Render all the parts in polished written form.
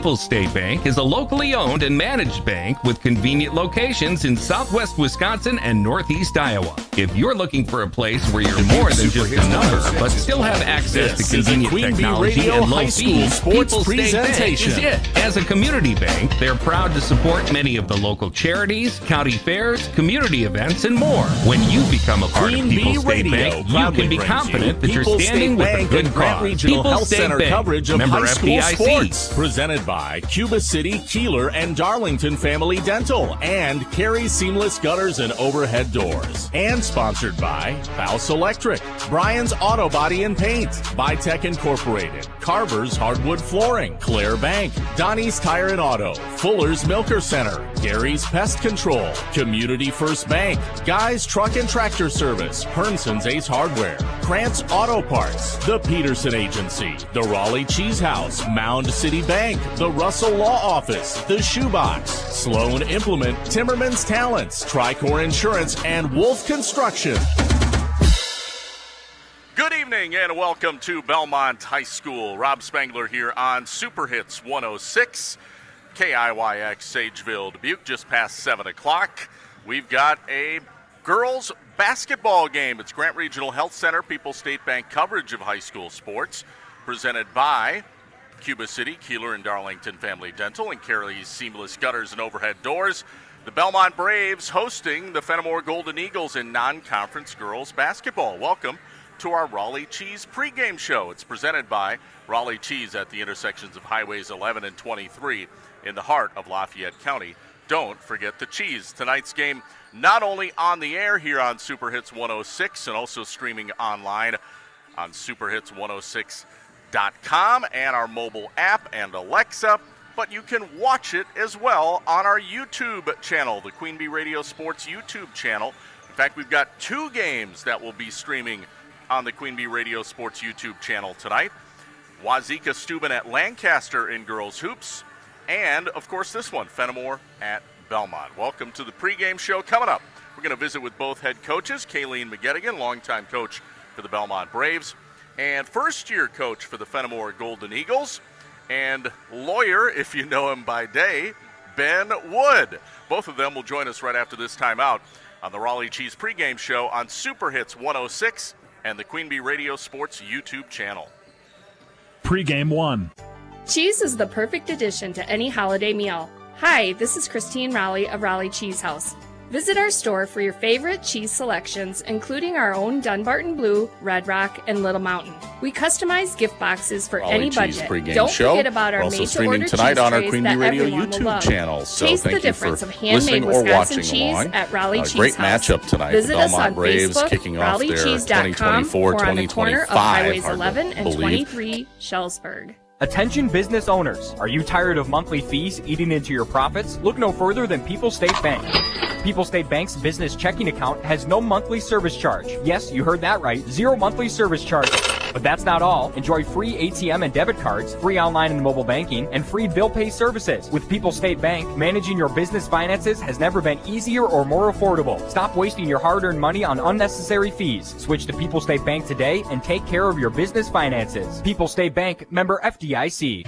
People's State Bank is a locally owned and managed bank with convenient locations in southwest Wisconsin and northeast Iowa. If you're looking for a place where you're more than just a number, but still have access to convenient technology and low fees, People's State Bank is it. As a community bank, they're proud to support many of the local charities, county fairs, community events, and more. When you become a part of People's State Bank, you can be confident that you're standing with a good cause. People's State Bank, coverage of member high school FDIC. sports. Presented by Cuba City, Kieler, and Darlington Family Dental, and Carey Seamless Gutters and Overhead Doors. And sponsored by House Electric, Brian's Auto Body and Paint, Bytech Incorporated, Carver's Hardwood Flooring, Claire Bank, Donnie's Tire and Auto, Fuller's Milker Center, Gary's Pest Control, Community First Bank, Guy's Truck and Tractor Service, Hernson's Ace Hardware, Krantz Auto Parts, the Peterson Agency, the Raleigh Cheese House, Mound City Bank, the Russell Law Office, the Shoebox, Sloan Implement, Timmerman's Talents, Tricor Insurance, and Wolf Construction. Good evening and welcome to Belmont High School. Rob Spangler here on Super Hits 106, KIYX Sageville, Dubuque, just past 7 o'clock. We've got a girls basketball game. It's Grant Regional Health Center, People's State Bank coverage of high school sports, presented by Cuba City, Kieler, and Darlington Family Dental, and Carey's Seamless Gutters and Overhead Doors. The Belmont Braves hosting the Fennimore Golden Eagles in non-conference girls basketball. Welcome to our Raleigh Cheese pregame show. It's presented by Raleigh Cheese at the intersections of Highways 11 and 23 in the heart of Lafayette County. Don't forget the cheese. Tonight's game not only on the air here on Super Hits 106 and also streaming online on superhits106.com and our mobile app and Alexa, but you can watch it as well on our YouTube channel, the Queen Bee Radio Sports YouTube channel. In fact, we've got two games that will be streaming on the Queen Bee Radio Sports YouTube channel tonight. Wazeeka Steuben at Lancaster in girls hoops, and of course this one, Fennimore at Belmont. Welcome to the pregame show. Coming up, we're going to visit with both head coaches, Kayleen McGettigan, longtime coach for the Belmont Braves, and first-year coach for the Fennimore Golden Eagles, and lawyer, if you know him by day, Ben Wood. Both of them will join us right after this timeout on the Raleigh Cheese pregame show on Super Hits 106 and the Queen Bee Radio Sports YouTube channel. Pregame 1. Cheese is the perfect addition to any holiday meal. Hi, this is Christine Raleigh of Raleigh Cheese House. Visit our store for your favorite cheese selections, including our own Dunbarton Blue, Red Rock, and Little Mountain. We customize gift boxes for Raleigh any Cheese budget. pregame Don't show. forget about our We're also made-to-order streaming cheese tonight on our trays Queen Bee that Radio everyone will YouTube love. channel. So Taste thank the you difference for of handmade listening or Wisconsin watching cheese along. at Raleigh Cheese Great House. matchup tonight. Visit The us Belmont on Braves Facebook, kicking off their RaleighCheese.com, or on the corner of 2024-2025, Highways hard to 11 and believe. 23, Shellsburg. Attention business owners. Are you tired of monthly fees eating into your profits? Look no further than People's State Bank. People's State Bank's business checking account has no monthly service charge. Yes, you heard that right. 0 monthly service charges. But that's not all. Enjoy free ATM and debit cards, free online and mobile banking, and free bill pay services. With People's State Bank, managing your business finances has never been easier or more affordable. Stop wasting your hard-earned money on unnecessary fees. Switch to People's State Bank today and take care of your business finances. People's State Bank, member FDIC.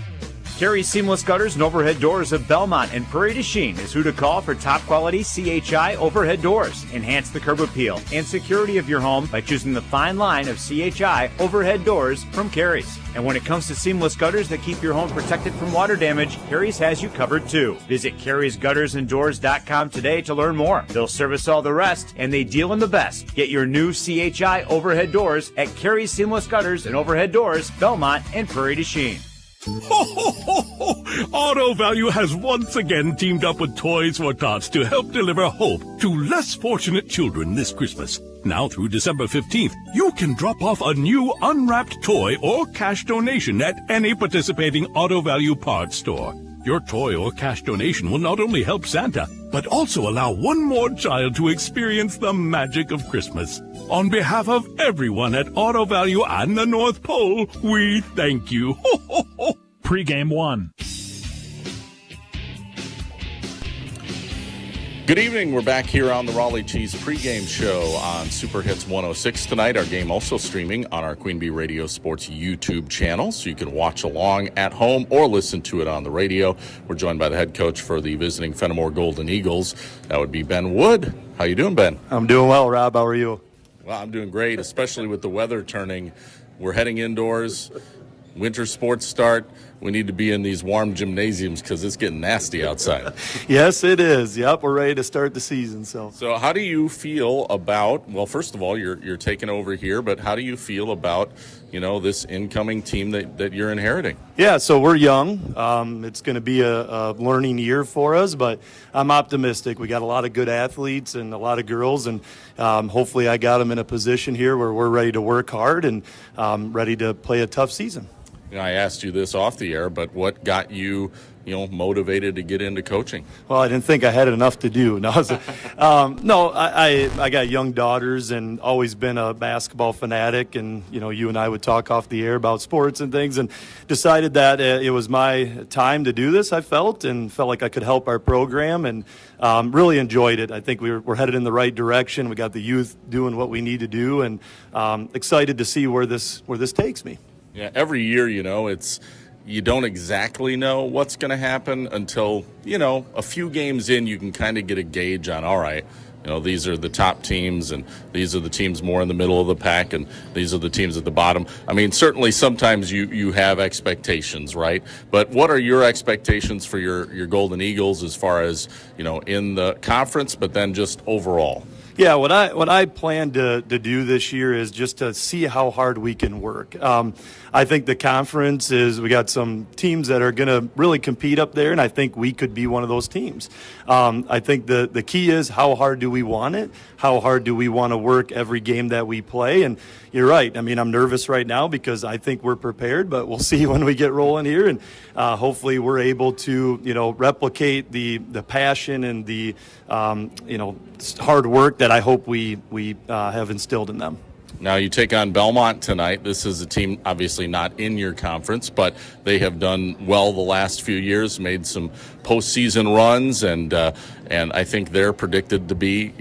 Carey's Seamless Gutters and Overhead Doors of Belmont and Prairie du Chien is who to call for top quality CHI overhead doors. Enhance the curb appeal and security of your home by choosing the fine line of CHI overhead doors from Carey's. And when it comes to seamless gutters that keep your home protected from water damage, Carey's has you covered too. Visit Carey'sGuttersandDoors.com today to learn more. They'll service all the rest, and they deal in the best. Get your new CHI overhead doors at Carey's Seamless Gutters and Overhead Doors, Belmont and Prairie du Chien. Ho, ho, ho, ho! Auto Value has once again teamed up with Toys for Tots to help deliver hope to less fortunate children this Christmas. Now through December 15th, you can drop off a new unwrapped toy or cash donation at any participating Auto Value parts store. Your toy or cash donation will not only help Santa, but also allow one more child to experience the magic of Christmas. On behalf of everyone at Auto Value and the North Pole, we thank you. Ho, ho, ho. Pregame 1. Good evening. We're back here on the Raleigh Cheese pregame show on Super Hits 106 tonight. Our game also streaming on our Queen Bee Radio Sports YouTube channel, so you can watch along at home or listen to it on the radio. We're joined by the head coach for the visiting Fennimore Golden Eagles. That would be Ben Wood. How you doing, Ben? I'm doing well, Rob. How are you? Well, I'm doing great, especially with the weather turning. We're heading indoors. Winter sports start. We need to be in these warm gymnasiums because it's getting nasty outside. Yes, it is. Yep, we're ready to start the season. So how do you feel about, well, first of all, you're taking over here, but how do you feel about, this incoming team that you're inheriting? Yeah, so we're young. It's going to be a learning year for us, but I'm optimistic. We got a lot of good athletes and a lot of girls, and hopefully I got them in a position here where we're ready to work hard and ready to play a tough season. I asked you this off the air, but what got you, motivated to get into coaching? Well, I didn't think I had enough to do. No, I got young daughters and always been a basketball fanatic, and you and I would talk off the air about sports and things, and decided that it was my time to do this. I felt like I could help our program, and really enjoyed it. I think we're headed in the right direction. We got the youth doing what we need to do, and excited to see where this takes me. Yeah, every year, you don't exactly know what's going to happen until, a few games in, you can kind of get a gauge on, all right, these are the top teams, and these are the teams more in the middle of the pack, and these are the teams at the bottom. I mean, certainly sometimes you have expectations, right? But what are your expectations for your Golden Eagles as far as, in the conference, but then just overall? Yeah, what I plan to do this year is just to see how hard we can work. I think the conference we got some teams that are going to really compete up there, and I think we could be one of those teams. I think the key is how hard do we want it? How hard do we want to work every game that we play? And you're right. I mean, I'm nervous right now because I think we're prepared, but we'll see when we get rolling here, and hopefully we're able to replicate the passion and the hard work that I hope we have instilled in them. Now you take on Belmont tonight. This is a team obviously not in your conference, but they have done well the last few years, made some postseason runs, and I think they're predicted to be,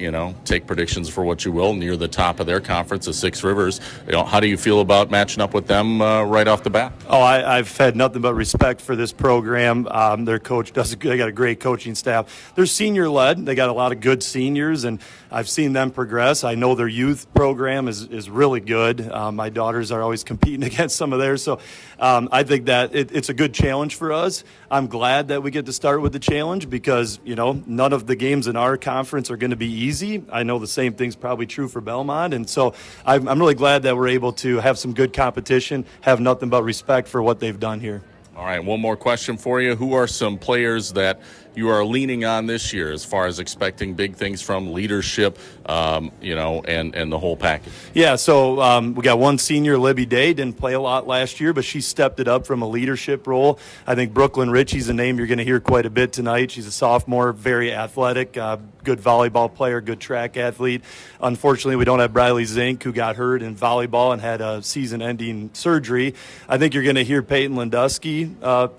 take predictions for what you will, near the top of their conference, the Six Rivers. How do you feel about matching up with them right off the bat? Oh, I've had nothing but respect for this program. Their coach they got a great coaching staff. They're senior led. They got a lot of good seniors, and I've seen them progress. I know their youth program is really good. My daughters are always competing against some of theirs, so I think that it's a good challenge for us. I'm glad that we get to start with the challenge because, none of the games in our conference are going to be easy. I know the same thing's probably true for Belmont, and so I'm really glad that we're able to have some good competition, have nothing but respect for what they've done here. All right, one more question for you. Who are some players that you are leaning on this year as far as expecting big things from leadership, and the whole package? Yeah, so we got one senior, Libby Day, didn't play a lot last year, but she stepped it up from a leadership role. I think Brooklyn Ritchie's a name you're going to hear quite a bit tonight. She's a sophomore, very athletic, good volleyball player, good track athlete. Unfortunately, we don't have Briley Zink, who got hurt in volleyball and had a season-ending surgery. I think you're going to hear Peyton Landusky.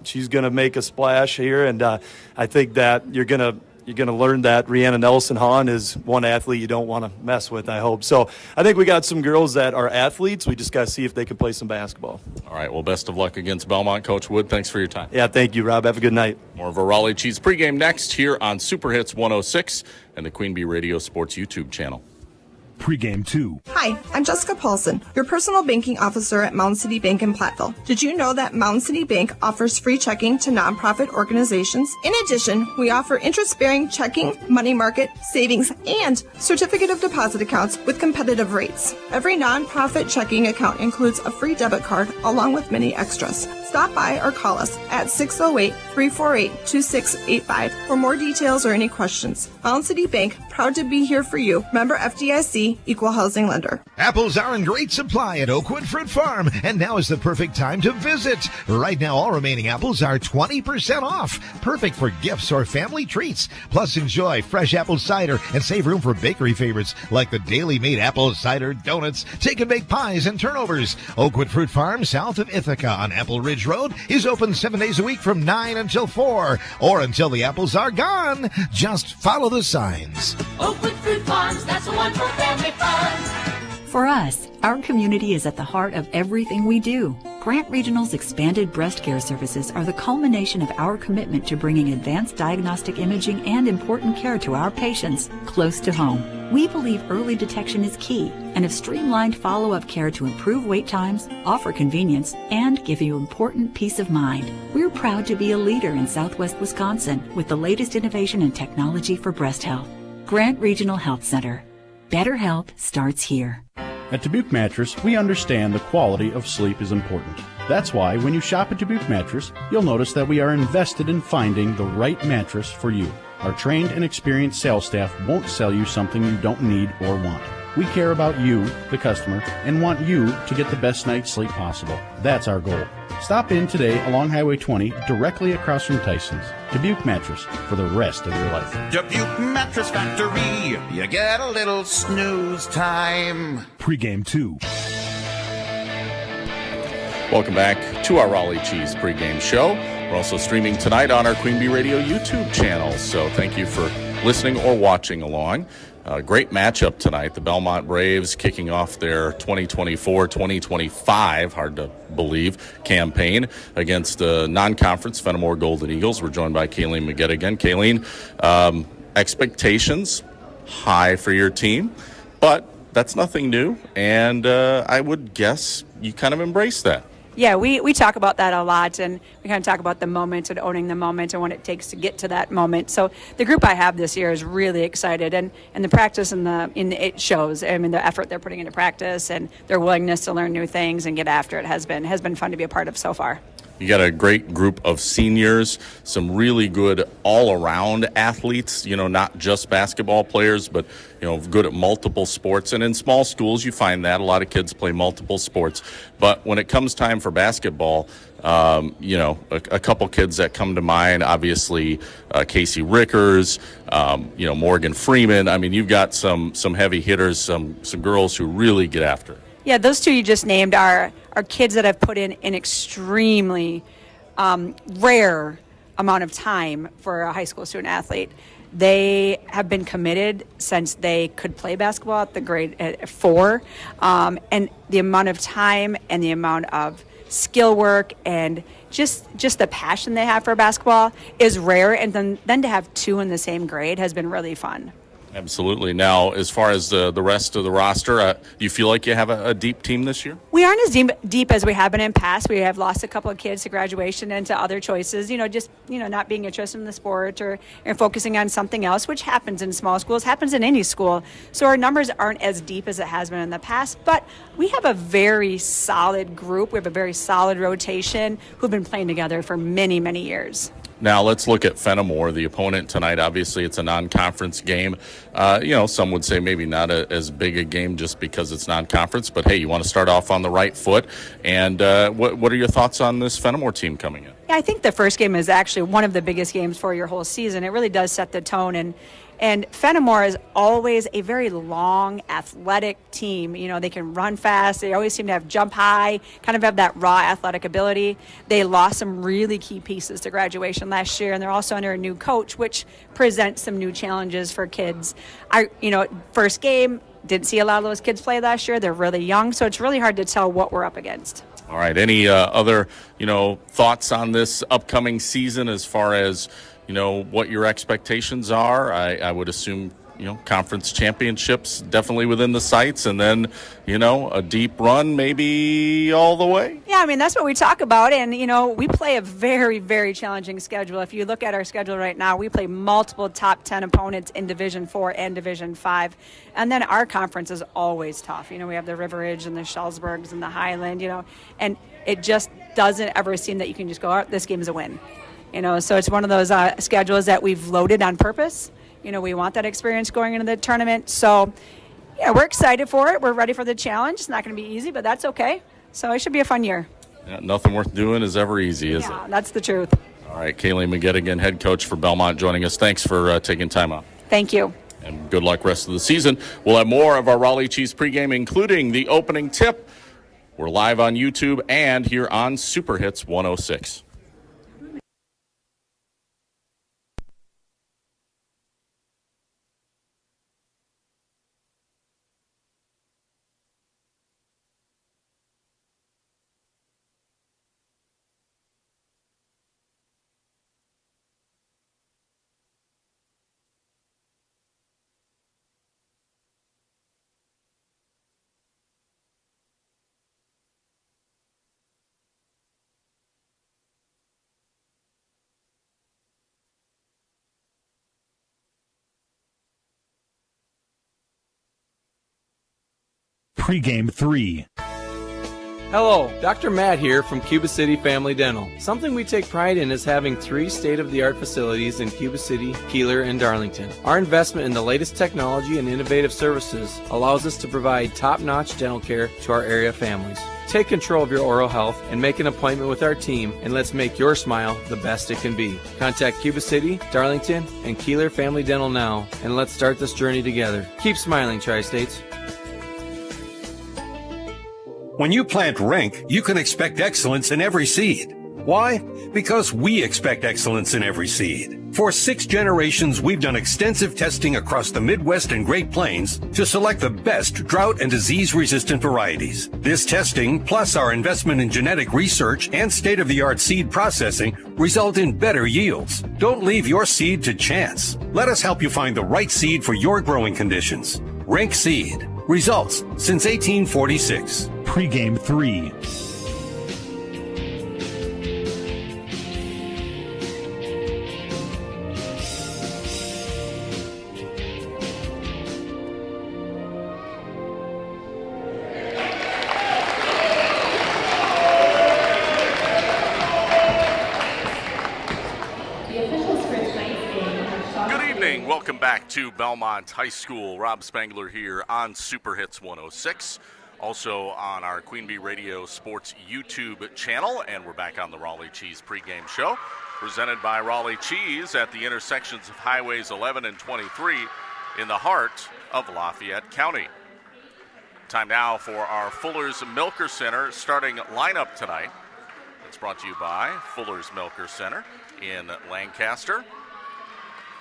She's going to make a splash here, and I think that you're going to learn that Rhianna Nelson-Hahn is one athlete you don't want to mess with, I hope. So I think we got some girls that are athletes. We just got to see if they can play some basketball. All right, well, best of luck against Belmont. Coach Wood, thanks for your time. Yeah, thank you, Rob. Have a good night. More of a Raleigh Cheese pregame next here on Super Hits 106 and the Queen Bee Radio Sports YouTube channel. Pregame 2. Hi, I'm Jessica Paulson, your personal banking officer at Mountain City Bank in Platteville. Did you know that Mountain City Bank offers free checking to nonprofit organizations? In addition, we offer interest-bearing checking, money market, savings, and certificate of deposit accounts with competitive rates. Every nonprofit checking account includes a free debit card along with many extras. Stop by or call us at 608-348-2685 for more details or any questions. Mountain City Bank, proud to be here for you. Member FDIC, Equal Housing Lender. Apples are in great supply at Oakwood Fruit Farm, and now is the perfect time to visit. Right now, all remaining apples are 20% off. Perfect for gifts or family treats. Plus, enjoy fresh apple cider and save room for bakery favorites like the daily made apple cider donuts, take and bake pies, and turnovers. Oakwood Fruit Farm, south of Ithaca on Apple Ridge Road, is open 7 days a week from 9 until 4, or until the apples are gone. Just follow the signs. Oakwood Fruit Farms, that's the one for family fun. For us, our community is at the heart of everything we do. Grant Regional's expanded breast care services are the culmination of our commitment to bringing advanced diagnostic imaging and important care to our patients close to home. We believe early detection is key and have streamlined follow-up care to improve wait times, offer convenience, and give you important peace of mind. We're proud to be a leader in Southwest Wisconsin with the latest innovation and technology for breast health. Grant Regional Health Center. Better health starts here. At Dubuque Mattress, we understand the quality of sleep is important. That's why when you shop at Dubuque Mattress, you'll notice that we are invested in finding the right mattress for you. Our trained and experienced sales staff won't sell you something you don't need or want. We care about you, the customer, and want you to get the best night's sleep possible. That's our goal. Stop in today along Highway 20, directly across from Tyson's. Dubuque Mattress, for the rest of your life. Dubuque Mattress Factory, you get a little snooze time. Pre-game 2. Welcome back to our Raleigh Cheese pregame show. We're also streaming tonight on our Queen Bee Radio YouTube channel, so thank you for listening or watching along. Great matchup tonight. The Belmont Braves kicking off their 2024-2025, hard to believe, campaign against the non-conference Fennimore Golden Eagles. We're joined by Kayleen Magetta again. Kayleen, expectations high for your team, but that's nothing new, and I would guess you kind of embrace that. Yeah, we talk about that a lot, and we kind of talk about the moment and owning the moment and what it takes to get to that moment. So the group I have this year is really excited, and the practice it shows. I mean, the effort they're putting into practice and their willingness to learn new things and get after it has been fun to be a part of so far. You got a great group of seniors, some really good all-around athletes, not just basketball players, but, good at multiple sports. And in small schools, you find that. A lot of kids play multiple sports. But when it comes time for basketball, a couple kids that come to mind, obviously Casey Rickers, Morgan Freeman. I mean, you've got some heavy hitters, some girls who really get after it. Yeah, those two you just named are kids that have put in an extremely rare amount of time for a high school student athlete. They have been committed since they could play basketball at the grade 4, and the amount of time and the amount of skill work and just the passion they have for basketball is rare, and then to have two in the same grade has been really fun. Absolutely. Now, as far as the rest of the roster, do you feel like you have a deep team this year? We aren't as deep as we have been in past. We have lost a couple of kids to graduation and to other choices, not being interested in the sport or focusing on something else, which happens in small schools, happens in any school. So our numbers aren't as deep as it has been in the past, but we have a very solid group. We have a very solid rotation who've been playing together for many, many years. Now let's look at Fennimore, the opponent tonight. Obviously, it's a non-conference game. Some would say maybe not as big a game just because it's non-conference. But, hey, you want to start off on the right foot. And what are your thoughts on this Fennimore team coming in? Yeah, I think the first game is actually one of the biggest games for your whole season. It really does set the tone. And Fennimore is always a very long, athletic team. They can run fast. They always seem to have jump high, kind of have that raw athletic ability. They lost some really key pieces to graduation last year, and they're also under a new coach, which presents some new challenges for kids. First game, didn't see a lot of those kids play last year. They're really young, so it's really hard to tell what we're up against. All right. Any other, thoughts on this upcoming season as far as what your expectations are? I would assume, conference championships definitely within the sights, and then, a deep run maybe all the way. Yeah, I mean, that's what we talk about. And, we play a very, very challenging schedule. If you look at our schedule right now, we play multiple top 10 opponents in Division 4 and Division 5. And then our conference is always tough. We have the River Ridge and the Schellsburgs and the Highland, and it just doesn't ever seem that you can just go, this game is a win. So it's one of those schedules that we've loaded on purpose, We want that experience going into the tournament. So, yeah, we're excited for it. We're ready for the challenge. It's not going to be easy, but that's okay. So it should be a fun year. Yeah, nothing worth doing is ever easy, is it? Yeah, that's the truth. All right, Kaylee McGettigan, head coach for Belmont, joining us. Thanks for taking time out. Thank you. And good luck rest of the season. We'll have more of our Raleigh Cheese pregame, including the opening tip. We're live on YouTube and here on Super Hits 106. Pregame 3. Hello, Dr. Matt here from Cuba City Family Dental. Something we take pride in is having 3 state-of-the-art facilities in Cuba City, Kieler, and Darlington. Our investment in the latest technology and innovative services allows us to provide top-notch dental care to our area families. Take control of your oral health and make an appointment with our team, and let's make your smile the best it can be. Contact Cuba City, Darlington, and Kieler Family Dental now, and let's start this journey together. Keep smiling, Tri-States. When you plant Rink, you can expect excellence in every seed. Why? Because we expect excellence in every seed. For 6 generations, we've done extensive testing across the Midwest and Great Plains to select the best drought and disease-resistant varieties. This testing, plus our investment in genetic research and state-of-the-art seed processing, result in better yields. Don't leave your seed to chance. Let us help you find the right seed for your growing conditions. Rink Seed. Results since 1846. Pregame 3. Welcome back to Belmont High School. Rob Spangler here on Super Hits 106. Also on our Queen Bee Radio Sports YouTube channel. And we're back on the Raleigh Cheese pregame show. Presented by Raleigh Cheese at the intersections of Highways 11 and 23 in the heart of Lafayette County. Time now for our Fuller's Milker Center starting lineup tonight. It's brought to you by Fuller's Milker Center in Lancaster.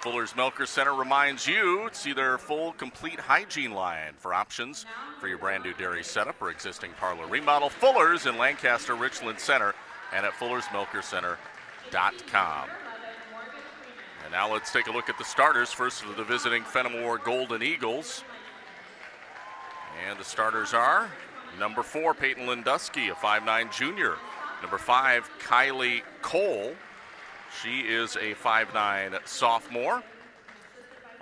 Fuller's Milker Center reminds you to see their full, complete hygiene line for options for your brand new dairy setup or existing parlor remodel. Fuller's in Lancaster, Richland Center, and at Fuller'sMilkerCenter.com. And now let's take a look at the starters. First for the visiting Fennimore Golden Eagles. And the starters are number 4, Peyton Lindusky, a 5'9 junior. Number 5, Kylie Cole. She is a 5'9 sophomore.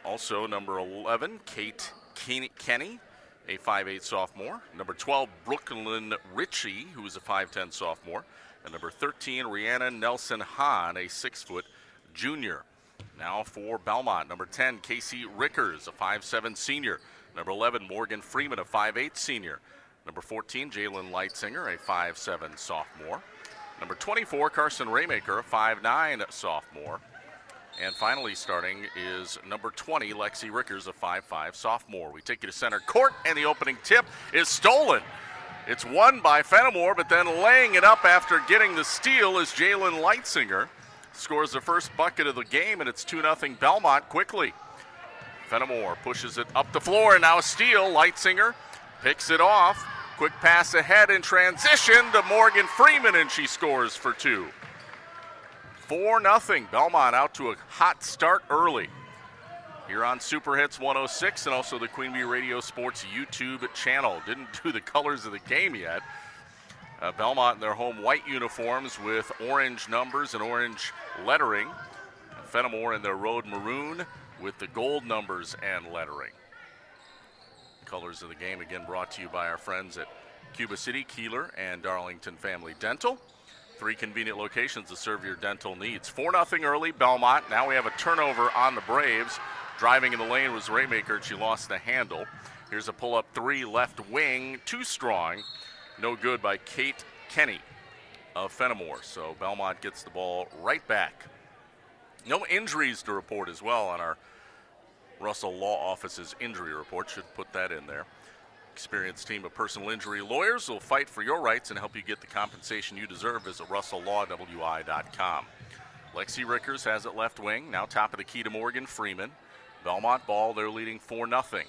Also, number 11, Kate Kenny, a 5'8 sophomore. Number 12, Brooklyn Ritchie, who is a 5'10 sophomore. And number 13, Rhiannon Nelson Hahn, a 6' junior. Now for Belmont, number 10, Casey Rickers, a 5'7 senior. Number 11, Morgan Freeman, a 5'8 senior. Number 14, Jalen Lightsinger, a 5'7 sophomore. Number 24, Carson Raymaker, a 5'9 sophomore. And finally starting is number 20, Lexi Rickers, a 5'5 sophomore. We take you to center court, and the opening tip is stolen. It's won by Fennimore, but then laying it up after getting the steal is Jalen Lightsinger. Scores the first bucket of the game, and it's 2-0 Belmont quickly. Fennimore pushes it up the floor, and now a steal. Lightsinger picks it off. Quick pass ahead in transition to Morgan Freeman, and she scores for 2. 4-0. Belmont out to a hot start early. Here on Super Hits 106 and also the Queen Bee Radio Sports YouTube channel. Didn't do the colors of the game yet. Belmont in their home white uniforms with orange numbers and orange lettering. Fennimore in their road maroon with the gold numbers and lettering. Colors of the game again brought to you by our friends at Cuba City, Kieler, and Darlington Family Dental. 3 convenient locations to serve your dental needs. 4-0 early, Belmont. Now we have a turnover on the Braves. Driving in the lane was Raymaker, and she lost the handle. Here's a pull-up three, left wing, too strong. No good by Kate Kenny of Fennimore. So Belmont gets the ball right back. No injuries to report as well on our Russell Law Office's injury report. Should put that in there. Experienced team of personal injury lawyers will fight for your rights and help you get the compensation you deserve. Visit RussellLawWI.com. Lexi Rickers has it left wing. Now top of the key to Morgan Freeman. Belmont ball, they're leading 4-0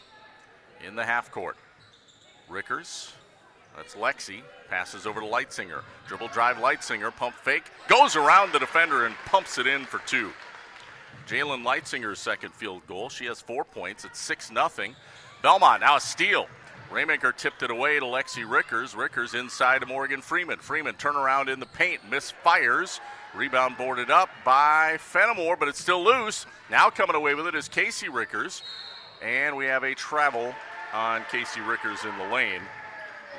in the half court. Rickers, that's Lexi, passes over to Leitzinger. Dribble drive Leitzinger, pump fake, goes around the defender and pumps it in for two. Jalen Leitzinger's second field goal. She has 4 points. It's 6-0. Belmont now a steal. Raymaker tipped it away to Lexi Rickers. Rickers inside to Morgan Freeman. Freeman turnaround in the paint, misfires. Rebound boarded up by Fennimore, but it's still loose. Now coming away with it is Casey Rickers. And we have a travel on Casey Rickers in the lane,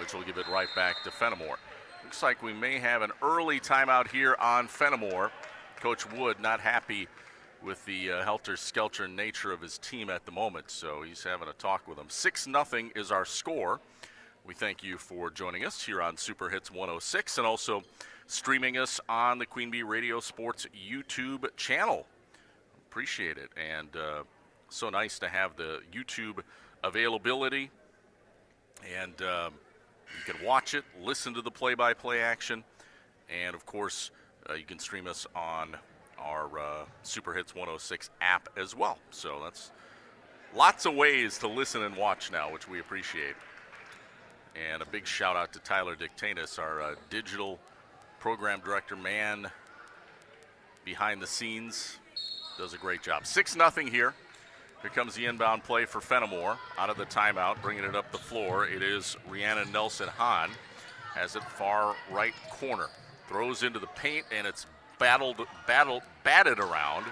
which will give it right back to Fennimore. Looks like we may have an early timeout here on Fennimore. Coach Wood not happy with the helter-skelter nature of his team at the moment, so he's having a talk with them. 6-0 is our score. We thank you for joining us here on Super Hits 106 and also streaming us on the Queen Bee Radio Sports YouTube channel. Appreciate it, and so nice to have the YouTube availability, and you can watch it, listen to the play-by-play action, and of course you can stream us on our Super Hits 106 app as well. So that's lots of ways to listen and watch now, which we appreciate. And a big shout out to Tyler Dictanis, our digital program director, man behind the scenes, does a great job. 6-0 here. Here comes the inbound play for Fennimore out of the timeout, bringing it up the floor. It is Rhiannon Nelson-Hahn, has it far right corner, throws into the paint, and it's batted around,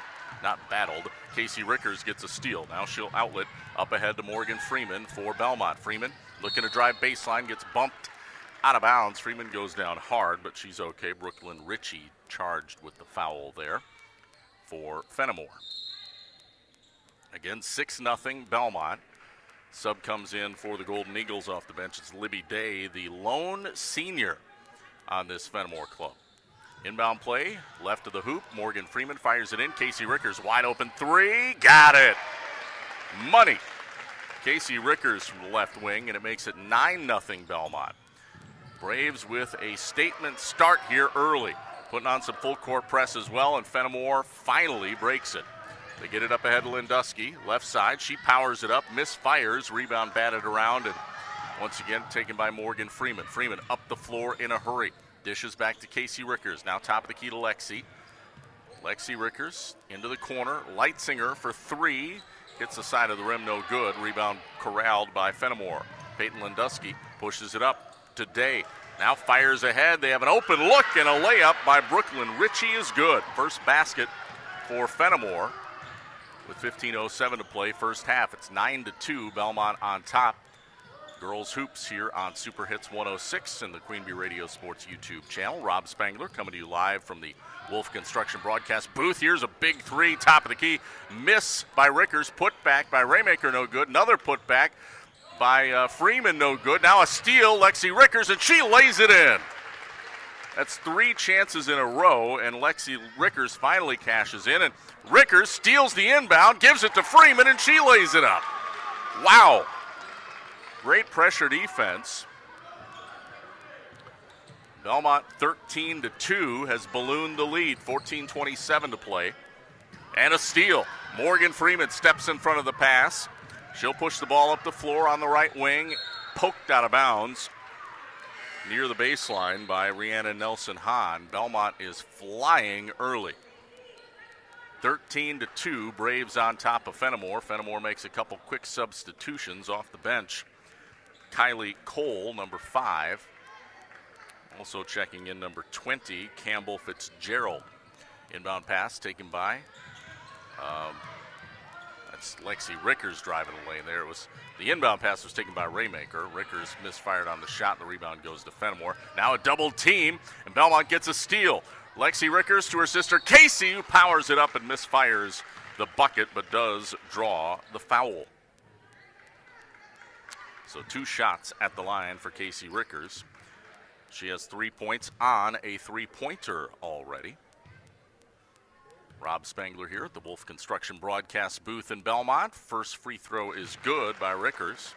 not battled. Casey Rickers gets a steal. Now she'll outlet up ahead to Morgan Freeman for Belmont. Freeman looking to drive baseline, gets bumped out of bounds. Freeman goes down hard, but she's okay. Brooklyn Ritchie charged with the foul there for Fennimore. Again, 6-0 Belmont. Sub comes in for the Golden Eagles off the bench. It's Libby Day, the lone senior on this Fennimore club. Inbound play, left of the hoop. Morgan Freeman fires it in. Casey Rickers, wide open three. Got it. Money. Casey Rickers from the left wing, and it makes it 9-0 Belmont. Braves with a statement start here early. Putting on some full court press as well, and Fennimore finally breaks it. They get it up ahead to Lindusky. Left side, she powers it up, misfires. Rebound batted around, and once again taken by Morgan Freeman. Freeman up the floor in a hurry. Dishes back to Casey Rickers. Now top of the key to Lexi. Lexi Rickers into the corner. Leitzinger for three. Hits the side of the rim, no good. Rebound corralled by Fennimore. Peyton Lindusky pushes it up to Day. Now fires ahead. They have an open look, and a layup by Brooklyn Ritchie is good. First basket for Fennimore with 15:07 to play first half. It's 9-2, Belmont on top. Girls Hoops here on Super Hits 106 and the Queen Bee Radio Sports YouTube channel. Rob Spangler coming to you live from the Wolf Construction broadcast booth. Here's a big three, top of the key. Miss by Rickers, put back by Raymaker, no good. Another put back by Freeman, no good. Now a steal, Lexi Rickers, and she lays it in. That's three chances in a row, and Lexi Rickers finally cashes in, and Rickers steals the inbound, gives it to Freeman, and she lays it up. Wow. Great pressure defense. Belmont 13-2 has ballooned the lead, 14:27 to play. And a steal. Morgan Freeman steps in front of the pass. She'll push the ball up the floor on the right wing, poked out of bounds near the baseline by Rhiannon Nelson-Hahn. Belmont is flying early. 13-2, Braves on top of Fennimore. Fennimore makes a couple quick substitutions off the bench. Kylie Cole, number 5. Also checking in number 20, Campbell Fitzgerald. Inbound pass taken by, that's Lexi Rickers driving the lane there. The inbound pass was taken by Raymaker. Rickers misfired on the shot, and the rebound goes to Fennimore. Now a double team, and Belmont gets a steal. Lexi Rickers to her sister Casey, who powers it up and misfires the bucket, but does draw the foul. So 2 shots at the line for Casey Rickers. She has 3 points on a 3-pointer already. Rob Spangler here at the Wolf Construction broadcast booth in Belmont. First free throw is good by Rickers.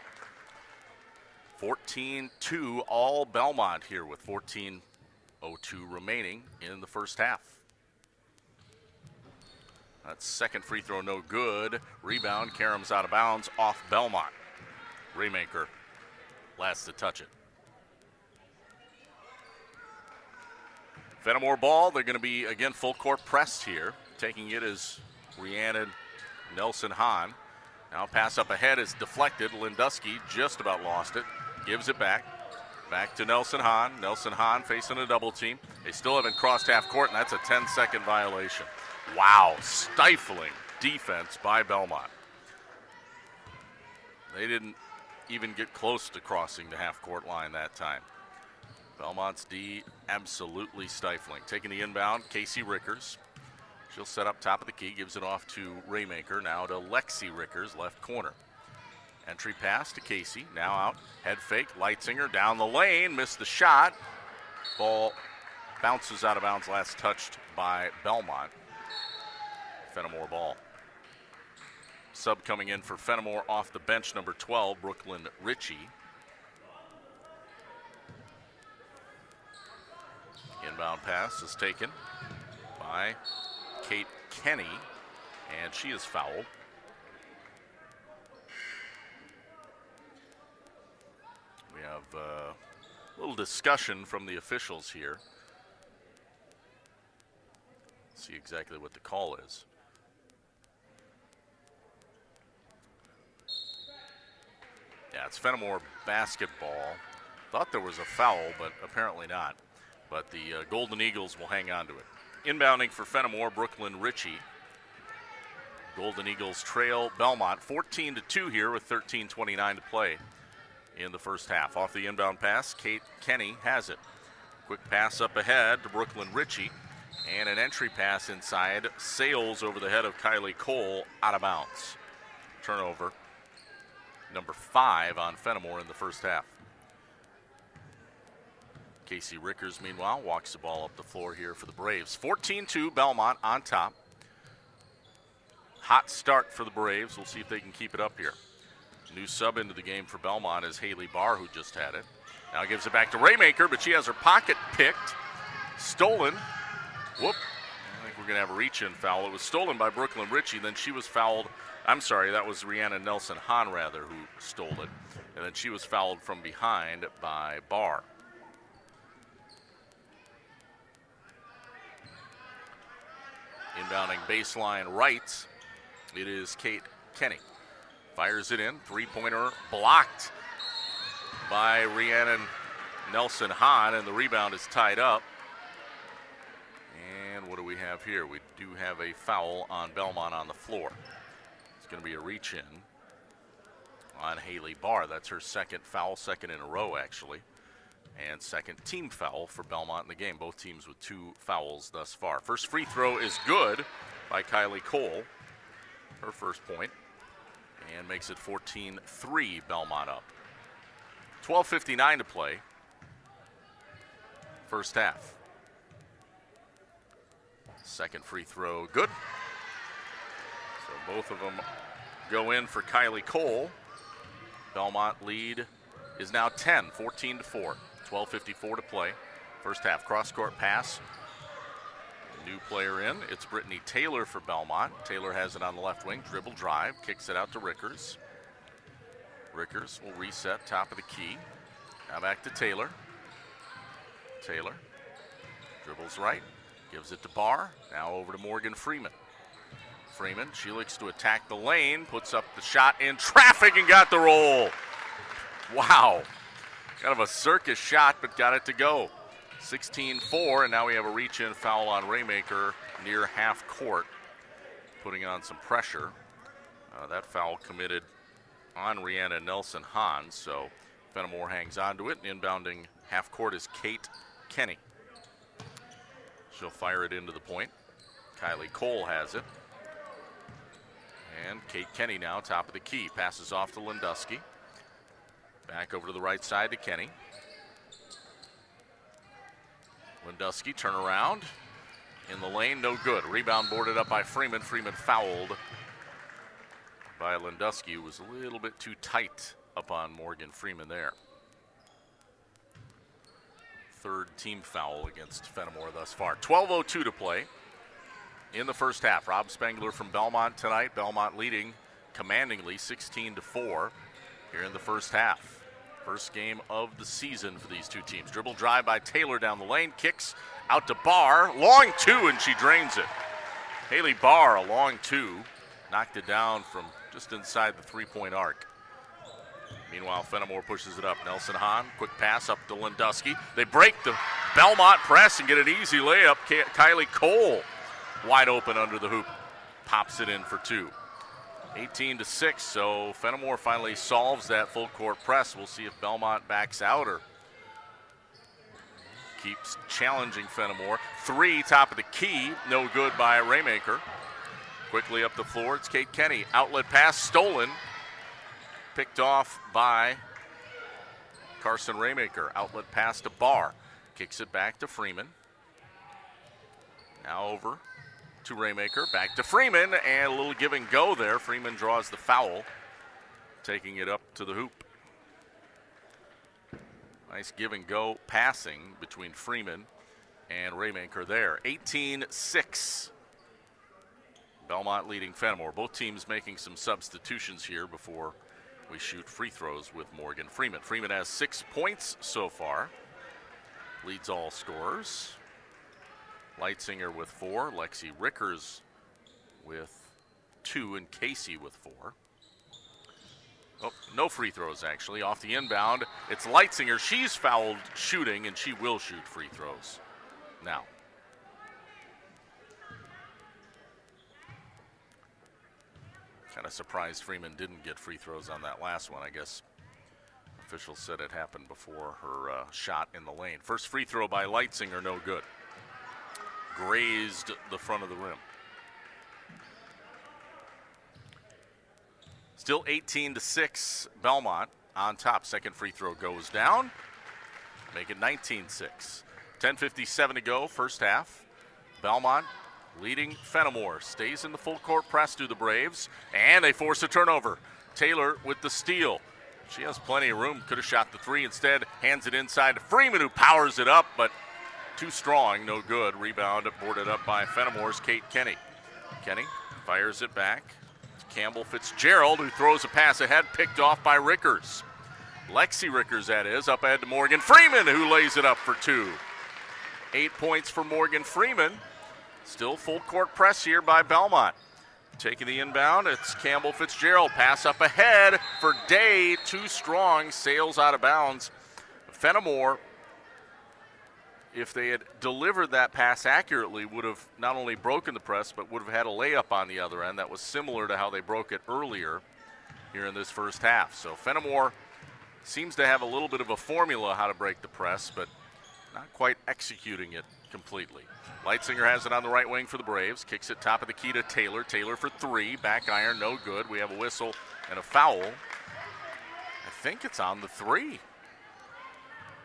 14-2 all Belmont here with 14:02 remaining in the first half. That second free throw no good. Rebound, Karam's out of bounds off Belmont. Raymaker last to touch it. Fennimore ball. They're going to be, again, full court pressed here. Taking it is Rhiannon Nelson Hahn. Now pass up ahead is deflected. Lindusky just about lost it. Gives it back. Back to Nelson Hahn. Nelson Hahn facing a double team. They still haven't crossed half court, and that's a 10-second violation. Wow, stifling defense by Belmont. They didn't even get close to crossing the half court line that time. Belmont's D absolutely stifling. Taking the inbound, Casey Rickers. She'll set up top of the key, gives it off to Raymaker, now to Lexi Rickers, left corner. Entry pass to Casey, now out, head fake, Leitzinger down the lane, missed the shot. Ball bounces out of bounds, last touched by Belmont. Fennimore ball. Sub coming in for Fennimore off the bench, number 12, Brooklyn Ritchie. Inbound pass is taken by Kate Kenny, and she is fouled. We have a little discussion from the officials here. See exactly what the call is. Yeah, it's Fennimore basketball. Thought there was a foul, but apparently not. But the Golden Eagles will hang on to it. Inbounding for Fennimore, Brooklyn Ritchie. Golden Eagles trail Belmont 14-2 here with 13:29 to play in the first half. Off the inbound pass, Kate Kenny has it. Quick pass up ahead to Brooklyn Ritchie. And an entry pass inside sails over the head of Kylie Cole, out of bounds. Turnover number 5 on Fennimore in the first half. Casey Rickers, meanwhile, walks the ball up the floor here for the Braves. 14-2, Belmont on top. Hot start for the Braves. We'll see if they can keep it up here. New sub into the game for Belmont is Haley Barr, who just had it. Now gives it back to Raymaker, but she has her pocket picked. Stolen. Whoop. I think we're going to have a reach-in foul. It was stolen by Brooklyn Ritchie. Then she was fouled. I'm sorry, that was Rhiannon Nelson Hahn, rather, who stole it. And then she was fouled from behind by Barr. Inbounding baseline right, it is Kate Kenny. Fires it in, three-pointer blocked by Rhiannon Nelson Hahn, and the rebound is tied up. And what do we have here? We do have a foul on Belmont on the floor. It's going to be a reach-in on Haley Barr. That's her second foul, second in a row, actually. And second team foul for Belmont in the game. Both teams with 2 fouls thus far. First free throw is good by Kylie Cole. Her first point. And makes it 14-3 Belmont up. 12:59 to play. First half. Second free throw good. So both of them go in for Kylie Cole. Belmont lead is now 10, 14-4. 12:54 to play. First half, cross-court pass. New player in. It's Brittany Taylor for Belmont. Taylor has it on the left wing. Dribble drive. Kicks it out to Rickers. Rickers will reset top of the key. Now back to Taylor. Taylor dribbles right. Gives it to Barr. Now over to Morgan Freeman. Freeman, she looks to attack the lane. Puts up the shot in traffic and got the roll. Wow. Kind of a circus shot, but got it to go. 16-4, and now we have a reach-in foul on Raymaker near half court, putting on some pressure. That foul committed on Rhiannon Nelson Hahn, so Fennimore hangs on to it, and inbounding half court is Kate Kenny. She'll fire it into the point. Kylie Cole has it. And Kate Kenny now, top of the key. Passes off to Lindusky. Back over to the right side to Kenny. Lindusky, turn around. In the lane, no good. Rebound boarded up by Freeman. Freeman fouled by Lindusky, who was a little bit too tight up on Morgan Freeman there. Third team foul against Fennimore thus far. 12:02 to play in the first half. Rob Spangler from Belmont tonight. Belmont leading commandingly 16-4 here in the first half. First game of the season for these two teams. Dribble drive by Taylor down the lane. Kicks out to Barr. Long two, and she drains it. Haley Barr, a long two. Knocked it down from just inside the three-point arc. Meanwhile, Fennimore pushes it up. Nelson Hahn, quick pass up to Lindusky. They break the Belmont press and get an easy layup. Kylie Cole wide open under the hoop. Pops it in for two. 18-6, so Fennimore finally solves that full court press. We'll see if Belmont backs out or keeps challenging Fennimore. Three, top of the key, no good by Raymaker. Quickly up the floor, it's Kate Kenny. Outlet pass stolen. Picked off by Carson Raymaker. Outlet pass to Barr. Kicks it back to Freeman. Now over to Raymaker. Back to Freeman, and a little give and go there. Freeman draws the foul, taking it up to the hoop. Nice give and go passing between Freeman and Raymaker there. 18-6. Belmont leading Fennimore. Both teams making some substitutions here before we shoot free throws with Morgan Freeman. Freeman has 6 points so far. Leads all scorers. Leitzinger with 4. Lexi Rickers with 2. And Casey with 4. Oh, no free throws, actually. Off the inbound, it's Leitzinger. She's fouled shooting, and she will shoot free throws now. Kind of surprised Freeman didn't get free throws on that last one. I guess officials said it happened before her shot in the lane. First free throw by Leitzinger, no good. Grazed the front of the rim. Still 18-6, Belmont on top. Second free throw goes down. Make it 19-6. 10:57 to go, first half. Belmont leading Fennimore. Stays in the full court press to the Braves, and they force a turnover. Taylor with the steal. She has plenty of room. Could have shot the three. Instead, hands it inside to Freeman, who powers it up, but too strong, no good. Rebound boarded up by Fennimore's Kate Kenny. Kenny fires it back. It's Campbell Fitzgerald, who throws a pass ahead, picked off by Rickers. Lexi Rickers, that is, up ahead to Morgan Freeman, who lays it up for 2. 8 points for Morgan Freeman. Still full court press here by Belmont. Taking the inbound, it's Campbell Fitzgerald. Pass up ahead for Day, too strong, sails out of bounds. Fennimore, if they had delivered that pass accurately, would have not only broken the press, but would have had a layup on the other end. That was similar to how they broke it earlier here in this first half. So Fennimore seems to have a little bit of a formula how to break the press, but not quite executing it completely. Leitzinger has it on the right wing for the Braves. Kicks it top of the key to Taylor. Taylor for 3. Back iron, no good. We have a whistle and a foul. I think it's on the 3.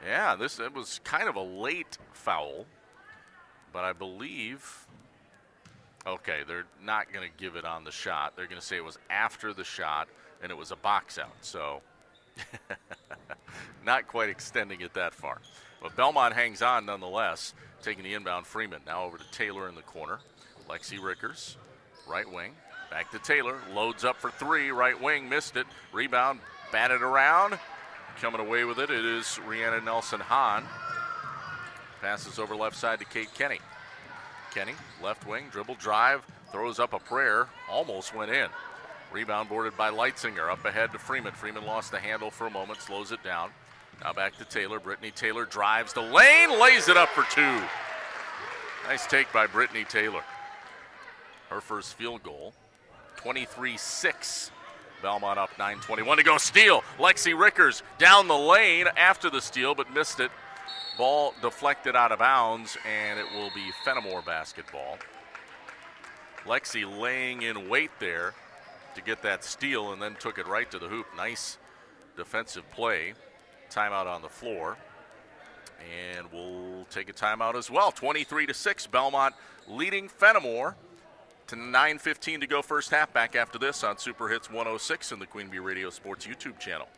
Yeah, it was kind of a late foul, but I believe, okay, they're not going to give it on the shot. They're going to say it was after the shot, and it was a box out. So not quite extending it that far. But Belmont hangs on nonetheless, taking the inbound. Freeman now over to Taylor in the corner. Lexi Rickers, right wing. Back to Taylor, loads up for 3, right wing, missed it. Rebound, batted around. Coming away with it, it is Rhiannon Nelson-Hahn. Passes over left side to Kate Kenny. Kenny, left wing, dribble drive, throws up a prayer, almost went in. Rebound boarded by Leitzinger, up ahead to Freeman. Freeman lost the handle for a moment, slows it down. Now back to Taylor. Brittany Taylor drives the lane, lays it up for 2. Nice take by Brittany Taylor. Her first field goal. 23-6. Belmont up 9:21 to go. Steal. Lexi Rickers down the lane after the steal, but missed it. Ball deflected out of bounds, and it will be Fennimore basketball. Lexi laying in wait there to get that steal and then took it right to the hoop. Nice defensive play. Timeout on the floor. And we'll take a timeout as well. 23-6, Belmont leading Fennimore. To 9:15 to go first half. Back after this on Super Hits 106 and the Queen Bee Radio Sports YouTube channel.